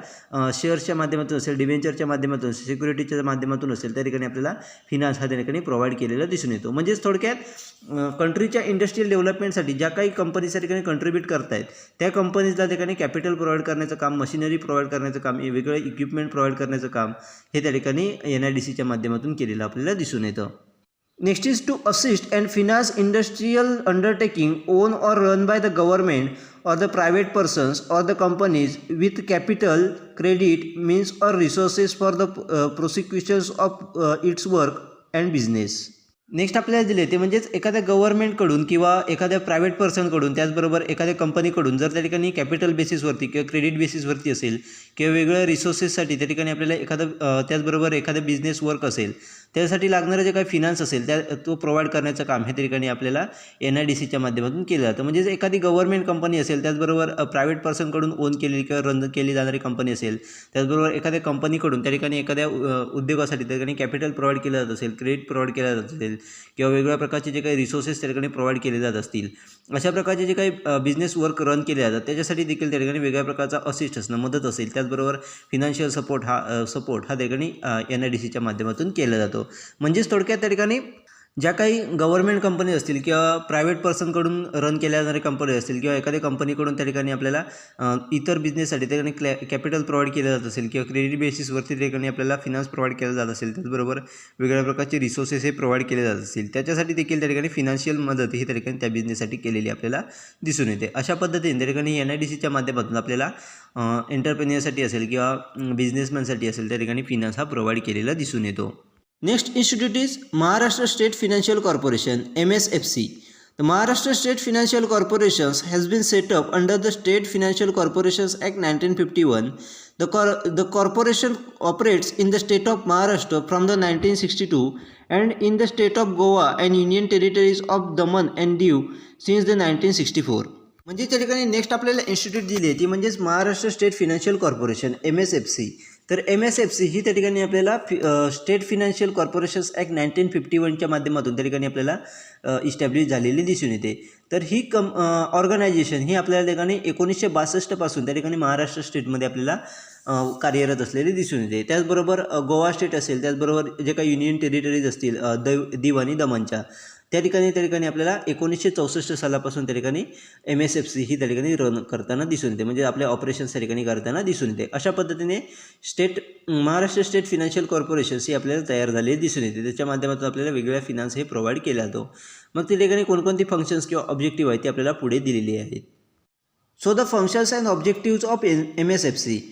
शेअर्सच्या माध्यमातून असेल, डिबेंचरच्या माध्यमातून, सिक्युरिटीच्या माध्यमातून असेल, त्या ठिकाणी आपल्याला फिनान्स हा त्या ठिकाणी प्रोव्हाइड केलेला दिसून येतो. म्हणजेच थोडक्यात कंट्रीच्या इंडस्ट्रियल डेव्हलपमेंटसाठी ज्या काही कंपनीज त्या ठिकाणी कंट्रीब्यूट करत आहेत त्या कंपनीजला त्या ठिकाणी कॅपिटल प्रोव्हाइड करण्याचं काम, मशिनरी प्रोव्हाइड करण्याचं काम, वेगवेगळे इक्विपमेंट प्रोव्हाइड करण्याचं काम हे त्या ठिकाणी NIDCच्या माध्यमातून केलेलं आपल्याला दिसून येतं. Next is to assist and finance industrial undertaking owned or run by the government or the private persons or the companies with capital, credit, means or resources for the prosecutions of its work and business. Next आपल्याला दिले ते म्हणजेच एखाद्या गव्हर्नमेंटकडून किंवा एखाद्या private पर्सनकडून, त्याचबरोबर एखाद्या कंपनीकडून जर त्या ठिकाणी कॅपिटल बेसिसवरती किंवा क्रेडिट बेसिसवरती असेल किंवा वेगवेगळ्या रिसोर्सेससाठी त्या ठिकाणी आपल्याला त्याचबरोबर एखादा बिझनेस वर्क असेल त्यासाठी लागणारं जे काही फिनान्स असेल तो प्रोव्हाइड करण्याचं काम हे त्या ठिकाणी आपल्याला NIDCच्या माध्यमातून केलं जातं. म्हणजेच एखादी गव्हर्नमेंट कंपनी असेल, त्याचबरोबर प्रायव्हेट पर्सनकडून ओन केलेली किंवा रन केली जाणारी कंपनी असेल, त्याचबरोबर एखाद्या कंपनीकडून त्या ठिकाणी एखाद्या उद्योगासाठी त्या ठिकाणी कॅपिटल प्रोव्हाइड केलं जात असेल, क्रेडिट प्रोव्हाइड केलं जात असेल किंवा वेगवेगळ्या प्रकारचे जे काही रिसोर्सेस त्या ठिकाणी प्रोव्हाइड केले जात असतील, अशा प्रकारचे जे काही बिझनेस वर्क रन केले जातात त्याच्यासाठी देखील त्या ठिकाणी वेगळ्या प्रकारचा असिस्ट असणं, मदत असेल, त्याचबरोबर फिनान्शियल सपोर्ट हा त्या ठिकाणी NIDCच्या माध्यमातून केला जातो. म्हणजेच थोडक्यात त्या ठिकाणी ज्या काही गव्हर्नमेंट कंपनी असतील किंवा प्रायव्हेट पर्सनकडून रन केल्या जाणाऱ्या कंपनी असतील किंवा एखाद्या कंपनीकडून त्या ठिकाणी आपल्याला इतर बिझनेससाठी त्या ठिकाणी कॅपिटल प्रोव्हाइड केलं जात असेल किंवा क्रेडिट बेसिसवरती त्या ठिकाणी आपल्याला फिनान्स प्रोव्हाइड केलं जात असेल, त्याचबरोबर वेगवेगळ्या प्रकारचे रिसोर्सेस हे प्रोव्हाइड केले जात असतील, त्याच्यासाठी देखील त्या ठिकाणी फिनान्शियल मदत ही त्या ठिकाणी त्या बिझनेससाठी केलेली आपल्याला दिसून येते. अशा पद्धतीने त्या ठिकाणी NIDCच्या माध्यमातून आपल्याला एंटरप्रेन्युअरसाठी असेल किंवा बिझनेसमॅनसाठी असेल त्या ठिकाणी फिनान्स हा प्रोव्हाइड केलेला दिसून येतो. Next institute is Maharashtra State Financial Corporation, MSFC. The Maharashtra State Financial Corporations has been set up under the State Financial Corporations Act 1951. The corporation operates in the state of Maharashtra from the 1962 and in the state of Goa and Union Territories of Daman and Diu since the 1964. म्हणजे त्या ठिकाणी next आपल्याला institute दिली आहे ती म्हणजेच Maharashtra state financial corporation MSFC. तर MSFC ही त्या ठिकाणी आपल्याला स्टेट फायनान्शियल कॉर्पोरेशन्स ॲक्ट 1951च्या माध्यमातून त्या ठिकाणी आपल्याला इस्टॅब्लिश झालेली दिसून येते. तर ही ऑर्गनायझेशन ही आपल्याला ठिकाणी 1962 पासून त्या ठिकाणी महाराष्ट्र स्टेटमध्ये आपल्याला कार्यरत असलेली दिसून येते. त्याचबरोबर गोवा स्टेट असेल, त्याचबरोबर जे काही युनियन टेरिटरीज असतील दीव आणि दमनच्या त्या ठिकाणी आपल्याला 1964 सालापासून त्या ठिकाणी MSFC ही त्या ठिकाणी रन करताना दिसून येते, म्हणजे आपल्या ऑपरेशन्स त्या ठिकाणी करताना दिसून येते. अशा पद्धतीने महाराष्ट्र स्टेट फायनान्शियल कॉर्पोरेशन्स ही आपल्याला तयार झालेली दिसून येते. त्याच्या माध्यमातून आपल्याला वेगवेगळ्या फिनान्स हे प्रोव्हाइड केला जातो. मग त्या ठिकाणी कोणकोणती फंक्शन्स किंवा ऑब्जेक्टिव्ह आहेत ती आपल्याला पुढे दिलेली आहेत. So the functions and objectives of MSFC.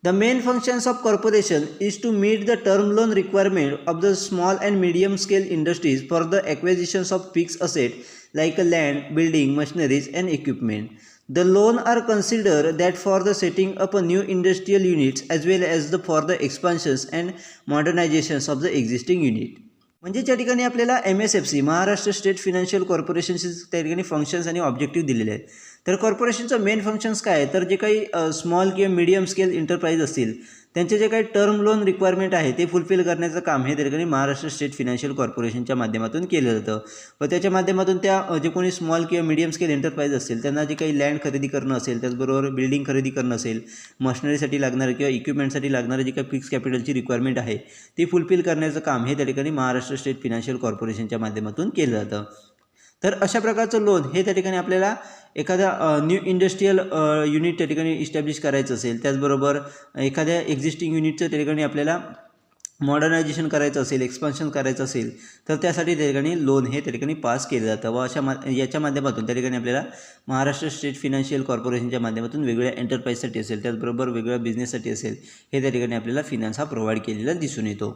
The main functions of corporation is to meet the term loan requirement of the small and medium scale industries for the acquisitions of fixed assets like land, building, machineries and equipment. The loan are considered that for the setting up a new industrial units as well as for the expansions and modernizations of the existing unit. म्हणजे त्या ठिकाणी आपल्याला MSFC Maharashtra state financial कॉर्पोरेशनचे त्या ठिकाणी functions आणि objective दिलेले आहेत. तर कॉर्पोरेशनचं मेन फंक्शन्स काय आहे, तर जे काही स्मॉल किंवा मीडियम स्केल एंटरप्राइज असतील त्यांचे जे काही टर्म लोन रिक्वायरमेंट आहे ते फुलफिल करण्याचं काम हे त्या ठिकाणी महाराष्ट्र स्टेट फायनान्शियल कॉर्पोरेशनच्या माध्यमातून केलं जातं. व त्याच्या माध्यमातून त्या जे कोणी स्मॉल किंवा मीडियम स्केल एंटरप्राइज असतील त्यांना जे काही लँड खरेदी करणं असेल, त्याचबरोबर बिल्डिंग खरेदी करणं असेल, मशिनरीसाठी लागणारे किंवा इक्विपमेंटसाठी लागणारे जे काही फिक्स कॅपिटलची रिक्वायरमेंट आहे ती फुलफिल करण्याचं काम हे त्या ठिकाणी महाराष्ट्र स्टेट फायनान्शियल कॉर्पोरेशनच्या माध्यमातून केलं जातं. तर अशा प्रकारचं लोन हे त्या ठिकाणी आपल्याला एखाद्या न्यू इंडस्ट्रियल युनिट त्या ठिकाणी इस्टॅब्लिश करायचं असेल, त्याचबरोबर एखाद्या एक्झिस्टिंग युनिटचं त्या ठिकाणी आपल्याला मॉडर्नायझेशन करायचं असेल, एक्सपान्शन करायचं असेल तर त्यासाठी त्या ठिकाणी लोन हे त्या ठिकाणी पास केलं जातं. व याच्या माध्यमातून त्या ठिकाणी आपल्याला महाराष्ट्र स्टेट फायनान्शियल कॉर्पोरेशनच्या माध्यमातून वेगळ्या एंटरप्राइजसाठी असेल, त्याचबरोबर वेगळ्या बिझनेससाठी असेल हे त्या ठिकाणी आपल्याला फिनान्स हा प्रोव्हाइड केलेला दिसून येतो.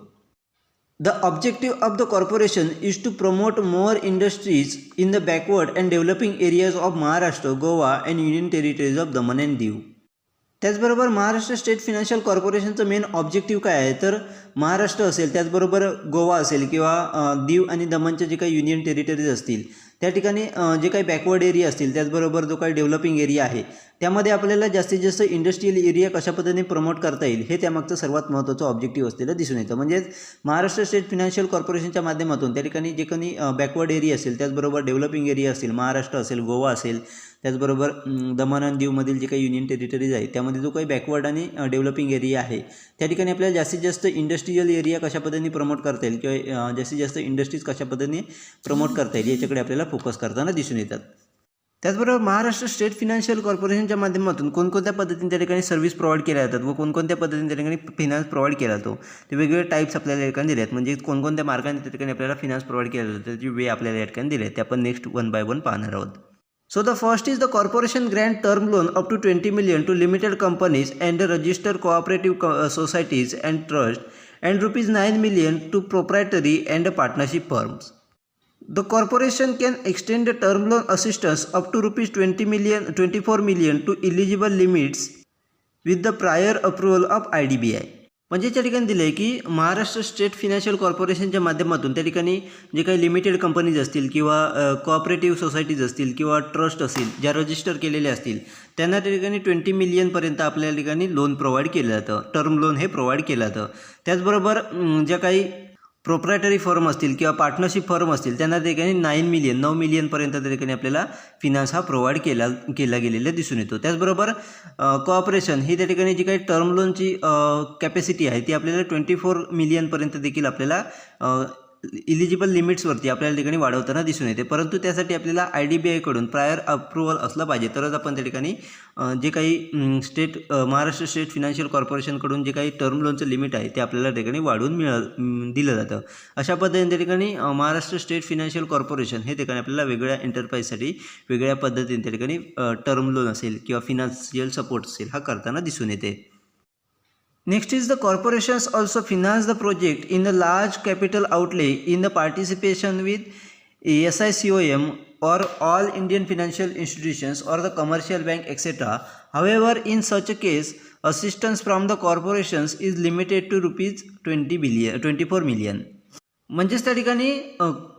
The objective of the corporation is to promote more industries in the backward and developing areas of Maharashtra, Goa and Union Territories of Daman and Diu. त्याचबरोबर महाराष्ट्र स्टेट फायनान्शियल कॉर्पोरेशनचं मेन ऑब्जेक्टिव्ह काय आहे, तर महाराष्ट्र असेल, त्याचबरोबर गोवा असेल किंवा दीव आणि दमनचे जे काही युनियन टेरिटरीज असतील त्या ठिकाणी जे काही बॅकवर्ड एरिया असतील, त्याचबरोबर जो काही डेव्हलपिंग एरिया आहे त्यामध्ये आपल्याला जास्तीत जास्त इंडस्ट्रियल एरिया कशा पद्धतीने प्रमोट करता येईल हे त्यामागचं सर्वात महत्त्वाचं ऑब्जेक्टिव्ह असलेलं दिसून येतं. म्हणजेच महाराष्ट्र स्टेट फायनान्शियल कॉर्पोरेशनच्या माध्यमातून त्या ठिकाणी जे काही बॅकवर्ड एरिया असेल, त्याचबरोबर डेव्हलपिंग एरिया असतील, महाराष्ट्र असेल, गोवा असेल, त्याचबरोबर दमन आणि दीवमधील जे काही युनियन टेरिटरीज आहे त्यामध्ये जो काही बॅकवर्ड आणि डेव्हलपिंग एरिया आहे त्या ठिकाणी आपल्याला जास्तीत जास्त इंडस्ट्रियल एरिया कशा पद्धतीने प्रमोट करता येईल किंवा जास्तीत जास्त इंडस्ट्रीज कशा पद्धतीने प्रमोट करता येईल याच्याकडे आपल्याला फोकस करताना दिसून येतात. त्याचबरोबर महाराष्ट्र स्टेट फायनान्शियल कॉर्पोरेशनच्या माध्यमातून कोणकोणत्या पद्धतीने त्या ठिकाणी सर्व्हिस प्रोव्हाइड केल्या जातात व कोणकोणत्या पद्धतीने त्या ठिकाणी फिनान्स प्रोव्हाइड केला जातो ते वेगवेगळे टाईप्स आपल्याला या ठिकाणी दिले आहेत. म्हणजे कोणकोणत्या मार्गाने त्या ठिकाणी आपल्याला फिनान्स प्रोव्हाइड केला जातो त्याची वे आपल्याला या ठिकाणी दिले आहेत ते आपण नेक्स्ट वन बाय वन पाहणार आहोत. So the first is the corporation grant term loan up to 20 million to limited companies and registered cooperative societies and trust and rupees 9 million to proprietary and partnership firms. The corporation can extend the term loan assistance up to rupees 24 million to eligible limits with the prior approval of IDBI. म्हणजे त्या ठिकाणी दिलं आहे की Maharashtra state financial कॉर्पोरेशनच्या माध्यमातून त्या ठिकाणी जे काही लिमिटेड कंपनीज असतील किंवा कोऑपरेटिव्ह सोसायटीज असतील किंवा ट्रस्ट असतील ज्या रजिस्टर केलेल्या असतील त्यांना त्या ठिकाणी 20 मिलियनपर्यंत आपल्या ठिकाणी लोन प्रोव्हाइड केलं जातं, टर्म लोन हे प्रोव्हाइड केलं जातं. त्याचबरोबर ज्या काही प्रोप्रायटरी फर्म असतील किंवा पार्टनरशिप फर्म असतील त्यांना त्या ठिकाणी 9 मिलियनपर्यंत त्या ठिकाणी आपल्याला फिनान्स हा प्रोव्हाइड केला गेलेला दिसून येतो. त्याचबरोबर कॉर्पोरेशन ही त्या ठिकाणी जी काही टर्म लोनची कॅपॅसिटी आहे ती आपल्याला 24 मिलियनपर्यंत देखील आपल्याला इलिजिबल लिमिट्सवरती आपल्याला ठिकाणी वाढवताना दिसून येते. परंतु त्यासाठी आपल्याला IDBIकडून प्रायर अप्रुव्हल असलं पाहिजे तरच आपण त्या ठिकाणी जे काही महाराष्ट्र स्टेट फायनान्शियल कॉर्पोरेशनकडून जे काही टर्म लोनचं लिमिट आहे ते आपल्याला ठिकाणी वाढवून दिलं जातं. अशा पद्धतीने त्या ठिकाणी महाराष्ट्र स्टेट फायनान्शियल कॉर्पोरेशन हे ठिकाणी आपल्याला वेगळ्या एंटरप्राइजसाठी वेगळ्या पद्धतीने त्या ठिकाणी टर्म लोन असेल किंवा फिनान्शियल सपोर्ट असेल हा करताना दिसून येते. Next is the corporations also finance the project in the large capital outlay in the participation with SICOM or all Indian financial institutions or the commercial bank etc. However, in such a case, assistance from the corporations is limited to rupees 24 million. म्हणजेच त्या ठिकाणी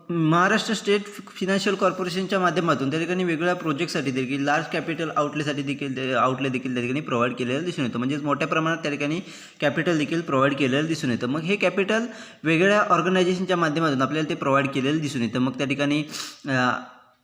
Maharashtra state financial कॉर्पोरेशनच्या माध्यमातून त्या ठिकाणी वेगवेगळ्या प्रोजेक्टसाठी देखील लार्ज कॅपिटल आउटले देखील त्या ठिकाणी प्रोव्हाइड केलेलं दिसून येतं. म्हणजेच मोठ्या प्रमाणात त्या ठिकाणी कॅपिटल देखील प्रोव्हाइड केलेलं दिसून येतं. मग हे कॅपिटल वेगवेगळ्या ऑर्गनायझेशनच्या माध्यमातून आपल्याला ते प्रोव्हाइड केलेलं दिसून येतं. मग त्या ठिकाणी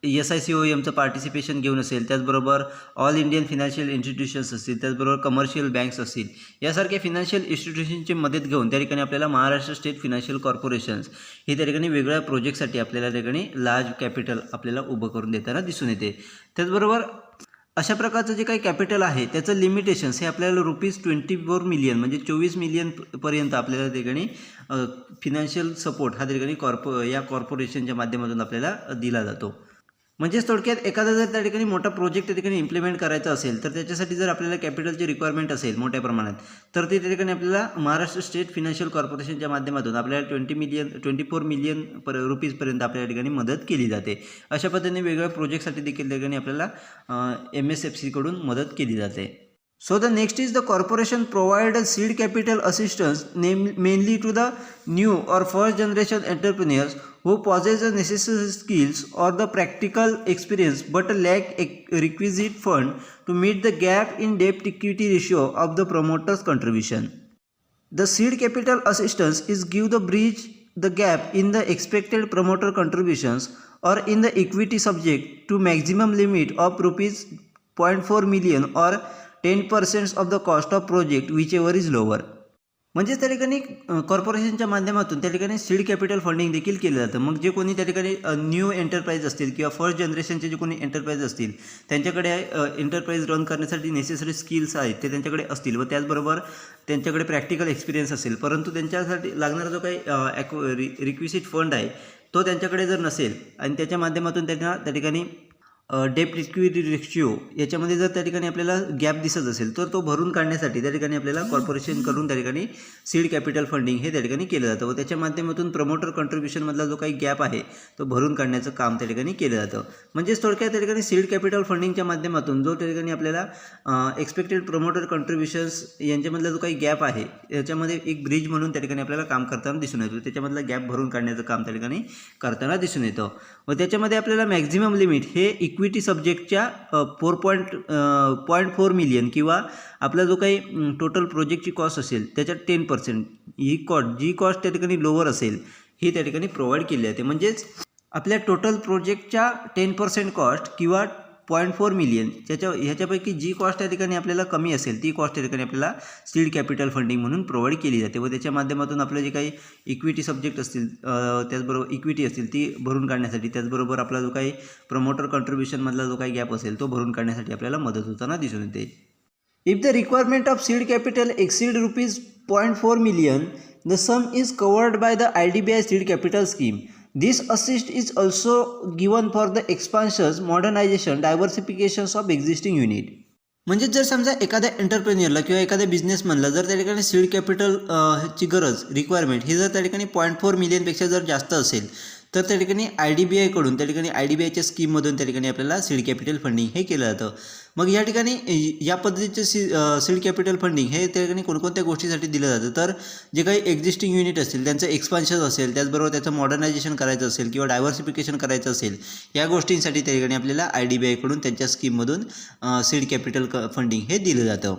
SICOMचं पार्टिसिपेशन घेऊन असेल, त्याचबरोबर ऑल इंडियन फायनान्शियल इन्स्टिट्यूशन्स असतील, त्याचबरोबर कमर्शियल बँक्स असतील, यासारख्या फायनान्शियल इन्स्टिट्यूशनची मदत घेऊन त्या ठिकाणी आपल्याला महाराष्ट्र स्टेट फायनान्शियल कॉर्पोरेशन्स हे त्या ठिकाणी वेगळ्या प्रोजेक्टसाठी आपल्याला त्या ठिकाणी लार्ज कॅपिटल आपल्याला उभं करून देताना दिसून येते. त्याचबरोबर अशा प्रकारचं जे काही कॅपिटल आहे त्याचं लिमिटेशन्स हे आपल्याला रुपीज 24 मिलियन म्हणजे 24 मिलियनपर्यंत आपल्याला त्या ठिकाणी फिनान्शियल सपोर्ट हा त्या ठिकाणी या कॉर्पोरेशनच्या माध्यमातून आपल्याला दिला जातो. म्हणजेच थोडक्यात एखादा जर त्या ठिकाणी मोठा प्रोजेक्ट त्या ठिकाणी इम्प्लिमेंट करायचा असेल तर त्याच्यासाठी जर आपल्याला कॅपिटलची रिक्वायरमेंट असेल मोठ्या प्रमाणात तर ते त्या ठिकाणी आपल्याला महाराष्ट्र स्टेट फायनान्शियल कॉर्पोरेशनच्या माध्यमातून आपल्याला 24 मिलियन रुपीजपर्यंत आपल्या ठिकाणी मदत केली जाते. अशा पद्धतीने वेगवेगळ्या प्रोजेक्टसाठी देखील त्या ठिकाणी आपल्याला MSFCकडून मदत केली जाते. So the next is the corporation provide a seed capital assistance mainly to the new or first generation entrepreneurs who possess the necessary skills or the practical experience but lack a requisite fund to meet the gap in debt equity ratio of the promoter's contribution. The seed capital assistance is give the bridge the gap in the expected promoter contributions or in the equity subject to maximum limit of rupees 0.4 million or 10% of the cost of project whichever is lower. म्हणजेच त्या ठिकाणी कॉर्पोरेशनच्या माध्यमातून त्या ठिकाणी seed capital funding देखील केलं जातं. मग जे कोणी त्या ठिकाणी न्यू एंटरप्राइज असतील किंवा फर्स्ट जनरेशनचे जे कोणी एंटरप्राइज असतील त्यांच्याकडे एंटरप्राइज रन करण्यासाठी नेसेसरी स्किल्स आहेत ते त्यांच्याकडे असतील व त्याचबरोबर त्यांच्याकडे प्रॅक्टिकल एक्सपिरियन्स असेल, परंतु त्यांच्यासाठी लागणारा जो काही रिक्विसिट फंड आहे तो त्यांच्याकडे जर नसेल आणि त्याच्या माध्यमातून त्यांना त्या ठिकाणी डेप्ट इक्विटी रेशिओ याच्यामध्ये जर त्या ठिकाणी आपल्याला गॅप दिसत असेल तर तो भरून काढण्यासाठी त्या ठिकाणी आपल्याला कॉर्पोरेशनकडून त्या ठिकाणी सीड कॅपिटल फंडिंग हे त्या ठिकाणी केलं जातं व त्याच्या माध्यमातून प्रमोटर कंट्रीब्युशनमधला जो काही गॅप आहे तो भरून काढण्याचं काम त्या ठिकाणी केलं जातं. म्हणजेच थोडक्यात त्या ठिकाणी सीड कॅपिटल फंडिंगच्या माध्यमातून जो त्या ठिकाणी आपल्याला एक्सपेक्टेड प्रमोटर कंट्रीब्युशन्स यांच्यामधला जो काही गॅप आहे याच्यामध्ये एक ब्रिज म्हणून त्या ठिकाणी आपल्याला काम करताना दिसून येतो. त्याच्यामधला गॅप भरून काढण्याचं काम त्या ठिकाणी करताना दिसून येतं व त्याच्यामध्ये आपल्याला मॅक्झिमम लिमिट हे इक्विटी सब्जेक्टच्या 0.4 मिलियन किंवा आपला जो काही टोटल प्रोजेक्टची कॉस्ट असेल त्याच्यात 10% जी कॉस्ट त्या ठिकाणी लोअर असेल ही त्या ठिकाणी प्रोव्हाइड केली जाते. म्हणजेच आपल्या टोटल प्रोजेक्टच्या 10% कॉस्ट किंवा 0.4 मिलियन ह्याच्यापैकी जी कॉस्ट त्या ठिकाणी आपल्याला कमी असेल ती कॉस्ट त्या ठिकाणी आपल्याला सीड कॅपिटल फंडिंग म्हणून प्रोव्हाइड केली जाते व त्याच्या माध्यमातून आपलं जे काही इक्विटी सब्जेक्ट असतील त्याचबरोबर इक्विटी असतील ती भरून काढण्यासाठी, त्याचबरोबर आपला जो काही प्रमोटर कंट्रीब्युशनमधला जो काही गॅप असेल तो भरून काढण्यासाठी आपल्याला मदत होताना दिसून येते. If the requirement of seed capital exceed rupees 0.4 million the some is covered by the IDBI seed capital scheme. This assist is also given for the expansions, modernization, diversifications of existing unit. म्हणजे जर समजा एखाद्या एंटरप्रेन्युअरला किंवा एखाद्या बिझनेसमॅनला जर त्या ठिकाणी seed capital ची गरज रिक्वायरमेंट ही जर त्या ठिकाणी 0.4 मिलियनपेक्षा जर जास्त असेल तर त्या ठिकाणी IDBIकडून त्या ठिकाणी IDBIच्या स्कीममधून त्या ठिकाणी आपल्याला सीड कॅपिटल फंडिंग हे केलं जातं. मग या ठिकाणी या पद्धतीचे सीड कॅपिटल फंडिंग हे त्या ठिकाणी कोणकोणत्या गोष्टीसाठी दिलं जातं तर जे काही एक्झिस्टिंग युनिट असतील त्यांचं एक्सपान्शन असेल, त्याचबरोबर त्याचं मॉडर्नायझेशन करायचं असेल किंवा डायव्हर्सिफिकेशन करायचं असेल या गोष्टींसाठी त्या ठिकाणी आपल्याला IDBIकडून त्यांच्या स्कीममधून सीड कॅपिटल फंडिंग हे दिलं जातं.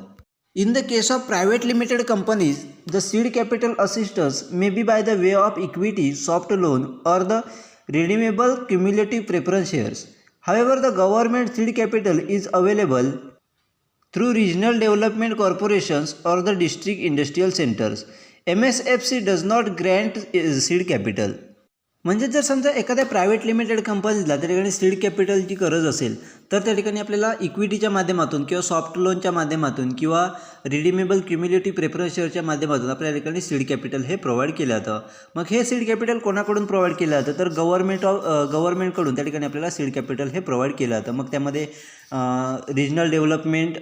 In the case of private limited companies, the seed capital assistance may be by the way of equity, soft loan, or the redeemable cumulative preference shares. However, the government seed capital is available through regional development corporations or the district industrial centers. MSFC does not grant seed capital. म्हणजे जर समजा एखाद्या private limited कंपनीला त्या ठिकाणी seed कॅपिटलची गरज असेल तर त्या ठिकाणी आपल्याला इक्विटीच्या माध्यमातून किंवा सॉफ्ट लोनच्या माध्यमातून किंवा रिडीमेबल क्युम्युलेटिव्ह प्रेफरन्स शेअरच्या माध्यमातून आपल्या ठिकाणी सीड कॅपिटल हे प्रोव्हाइड केलं जातं. मग हे सीड कॅपिटल कोणाकडून प्रोव्हाइड केलं जातं तर गव्हर्नमेंटकडून त्या ठिकाणी आपल्याला सीड कॅपिटल हे प्रोव्हाइड केलं जातं. मग त्यामध्ये रिजनल डेव्हलपमेंट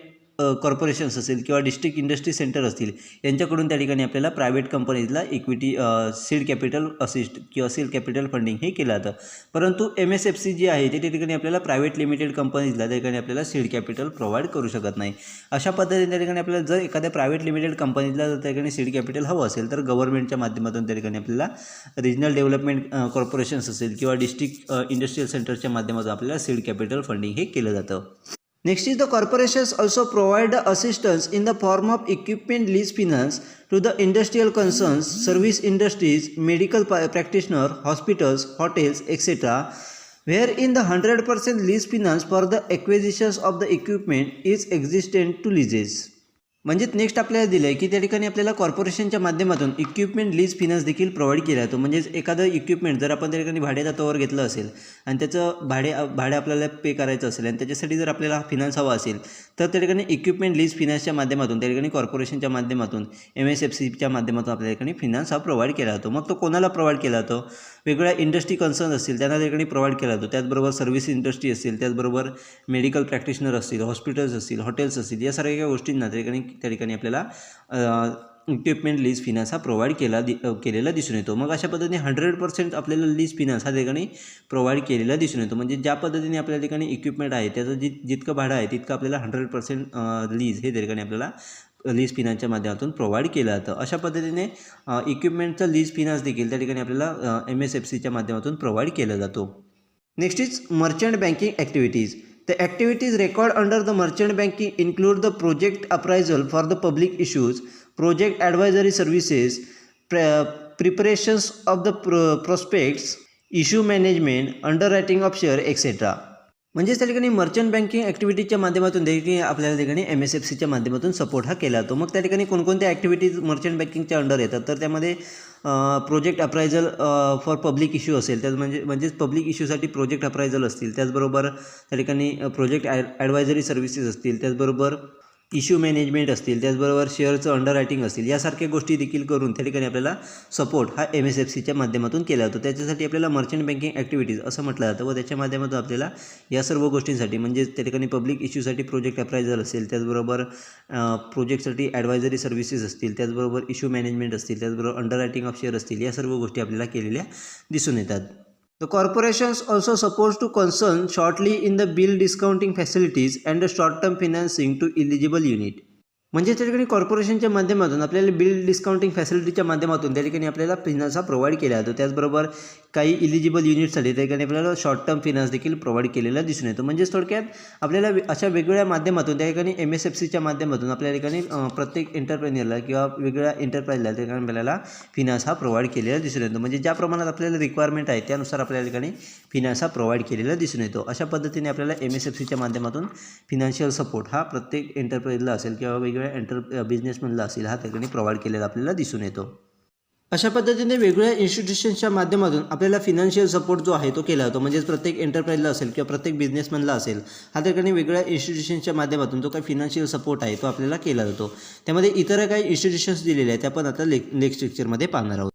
कॉर्पोरेशन्स असेल किंवा डिस्ट्रिक्ट इंडस्ट्री सेंटर असतील यांच्याकडून त्या ठिकाणी आपल्याला प्रायव्हेट कंपनीजला इक्विटी सीड कॅपिटल असिस्ट किंवा सीड कॅपिटल फंडिंग हे केलं जातं. परंतु MSFC जी आहे ते त्या ठिकाणी आपल्याला प्रायव्हेट लिमिटेड कंपनीजला त्या ठिकाणी आपल्याला सीड कॅपिटल प्रोव्हाइड करू शकत नाही. अशा पद्धतीने त्या ठिकाणी आपल्याला जर एखाद्या प्रायव्हेट लिमिटेड कंपनीजला जर त्या ठिकाणी सीड कॅपिटल हवं असेल तर गव्हर्नमेंटच्या माध्यमातून त्या ठिकाणी आपल्याला रिजनल डेव्हलपमेंट कॉर्पोरेशन्स असेल किंवा डिस्ट्रिक्ट इंडस्ट्रियल सेंटरच्या माध्यमातून आपल्याला सीड कॅपिटल फंडिंग हे केलं जातं. Next is the corporations also provide assistance in the form of equipment lease finance to the industrial concerns, service industries, medical practitioner, hospitals, hotels, etc. wherein the 100% lease finance for the acquisitions of the equipment is existent to leases. म्हणजेच next आपल्याला दिलं आहे की त्या ठिकाणी आपल्याला कॉर्पोरेशनच्या माध्यमातून इक्विपमेंट लीज फायनान्स देखील प्रोव्हाइड केला जातो. म्हणजेच एखादं इक्विपमेंट जर आपण त्या ठिकाणी भाडेतत्त्वावर घेतलं असेल आणि त्याचं भाडे आपल्याला पे करायचं असेल आणि त्याच्यासाठी जर आपल्याला फिनान्स हवा असेल तर त्या ठिकाणी इक्विपमेंट लीज फायनान्सच्या माध्यमातून त्या ठिकाणी कॉर्पोरेशनच्या माध्यमातून MSFCच्या माध्यमातून आपल्या ठिकाणी फिनान्स हा प्रोव्हाइड केला जातो. मग तो कोणाला प्रोव्हाइड केला जातो? वेगवेगळ्या इंडस्ट्री कन्सर्न असतील त्यांना त्या ठिकाणी प्रोव्हाइड केला जातो. त्याचबरोबर सर्व्हिस इंडस्ट्री असतील, त्याचबरोबर मेडिकल प्रॅक्टिशनर असतील, हॉस्पिटल्स असतील, हॉटेल्स असतील, या सारख्या गोष्टींना त्या ठिकाणी आपल्याला इक्विपमेंट लीज फायनान्स हा प्रोव्हाइड केलेला दिसून येतो. मग अशा पद्धतीने 100% आपल्याला लीज फायनान्स हा ठिकाणी प्रोव्हाइड केलेला दिसून येतो. म्हणजे ज्या पद्धतीने आपल्या ठिकाणी इक्विपमेंट आहे त्याचं जितकं भाडं आहे तितकं आपल्याला 100% लीज हे त्या ठिकाणी आपल्याला लीज फायनान्सच्या माध्यमातून प्रोव्हाइड केलं जातं. अशा पद्धतीने इक्विपमेंटचं लीज फायनान्स देखील त्या ठिकाणी आपल्याला MSFCच्या माध्यमातून प्रोव्हाइड केलं जातो. Next is merchant banking activities. The activities recorded under the merchant banking include the project appraisal for the public issues, project advisory services, preparations of the prospects, issue management, underwriting of share, etc. म्हणजेच त्या ठिकाणी merchant banking ॲक्टिव्हिटीजच्या माध्यमातून देखील आपल्याला ठिकाणी MSFCच्या माध्यमातून support हा केला जातो. मग त्या ठिकाणी कोणकोणत्या ॲक्टिव्हिटीज मर्चंट बँकिंगच्या अंडर येतात तर त्यामध्ये project appraisal for public issue असेल, त्याच म्हणजेच पब्लिक इश्यूसाठी प्रोजेक्ट अप्रायझल असतील, त्याचबरोबर त्या ठिकाणी प्रोजेक्ट ॲडवायझरी सर्व्हिसेस असतील, त्याचबरोबर इश्यू मॅनेजमेंट असतील, त्याचबरोबर शेअरचं अंडररायटिंग असतील, यासारख्या गोष्टी देखील करून त्या ठिकाणी आपल्याला सपोर्ट हा MSFCच्या माध्यमातून केला जातो. त्याच्यासाठी आपल्याला मर्चंट बँकिंग ॲक्टिव्हिटीज असं म्हटलं जातं व त्याच्या माध्यमातून आपल्याला या सर्व गोष्टींसाठी म्हणजेच त्या ठिकाणी पब्लिक इश्यूसाठी प्रोजेक्ट अप्रायझल असेल, त्याचबरोबर प्रोजेक्टसाठी ॲडवायझरी सर्व्हिसेस असतील, त्याचबरोबर इश्यू मॅनेजमेंट असतील, त्याचबरोबर अंडररायटिंग ऑफ शेअर असतील, या सर्व गोष्टी आपल्याला केलेल्या दिसून येतात. The corporations also supposed to concern shortly in the bill discounting facilities and the short-term financing to eligible unit. म्हणजे त्या ठिकाणी कॉर्पोरेशनच्या माध्यमातून आपल्याला बिल डिस्काउंटिंग फॅसिलिटीच्या माध्यमातून त्या ठिकाणी आपल्याला फिनान्स हा प्रोव्हाइड केला जातो. त्याचबरोबर काही इलिजिबल युनिटसाठी त्या ठिकाणी आपल्याला शॉर्ट टर्म फिनान्स देखील प्रोव्हाइड केलेला दिसून येतो. म्हणजेच थोडक्यात आपल्याला अशा वेगवेगळ्या माध्यमातून त्या ठिकाणी MSFCच्या माध्यमातून आपल्या ठिकाणी प्रत्येक एंटरप्रेन्युअरला किंवा वेगवेगळ्या एंटरप्राइजला त्या ठिकाणी आपल्याला फिनान्स हा प्रोव्हाइड केलेला दिसून येतो. म्हणजे ज्या प्रमाणात आपल्याला रिक्वायरमेंट आहे त्यानुसार आपल्या ठिकाणी फिनान्स हा प्रोव्हाइड केलेला दिसून येतो. अशा पद्धतीने आपल्याला MSFCच्या माध्यमातून फिनान्शियल सपोर्ट हा प्रत्येक एंटरप्राइजला असेल किंवा वेगवेगळ्या बिझनेसमॅनला असेल हा त्या ठिकाणी प्रोव्हाइड केलेला आपल्याला दिसून येतो. अशा पद्धतीने वेगवेगळ्या इन्स्टिट्यूशन्सच्या माध्यमातून आपल्याला फिनान्शियल सपोर्ट जो आहे तो केला जातो. म्हणजेच प्रत्येक एंटरप्राइजला असेल किंवा प्रत्येक बिझनेसमॅनला असेल हा त्या ठिकाणी वेगवेगळ्या इन्स्टिट्यूशन्सच्या माध्यमातून जो काही फिनान्शियल सपोर्ट आहे तो आपल्याला केला जातो. त्यामध्ये इतर काही इन्स्टिट्यूशन्स दिलेले आहेत ते आपण आता नेक्स्ट लेक्चरमध्ये पाहणार आहोत.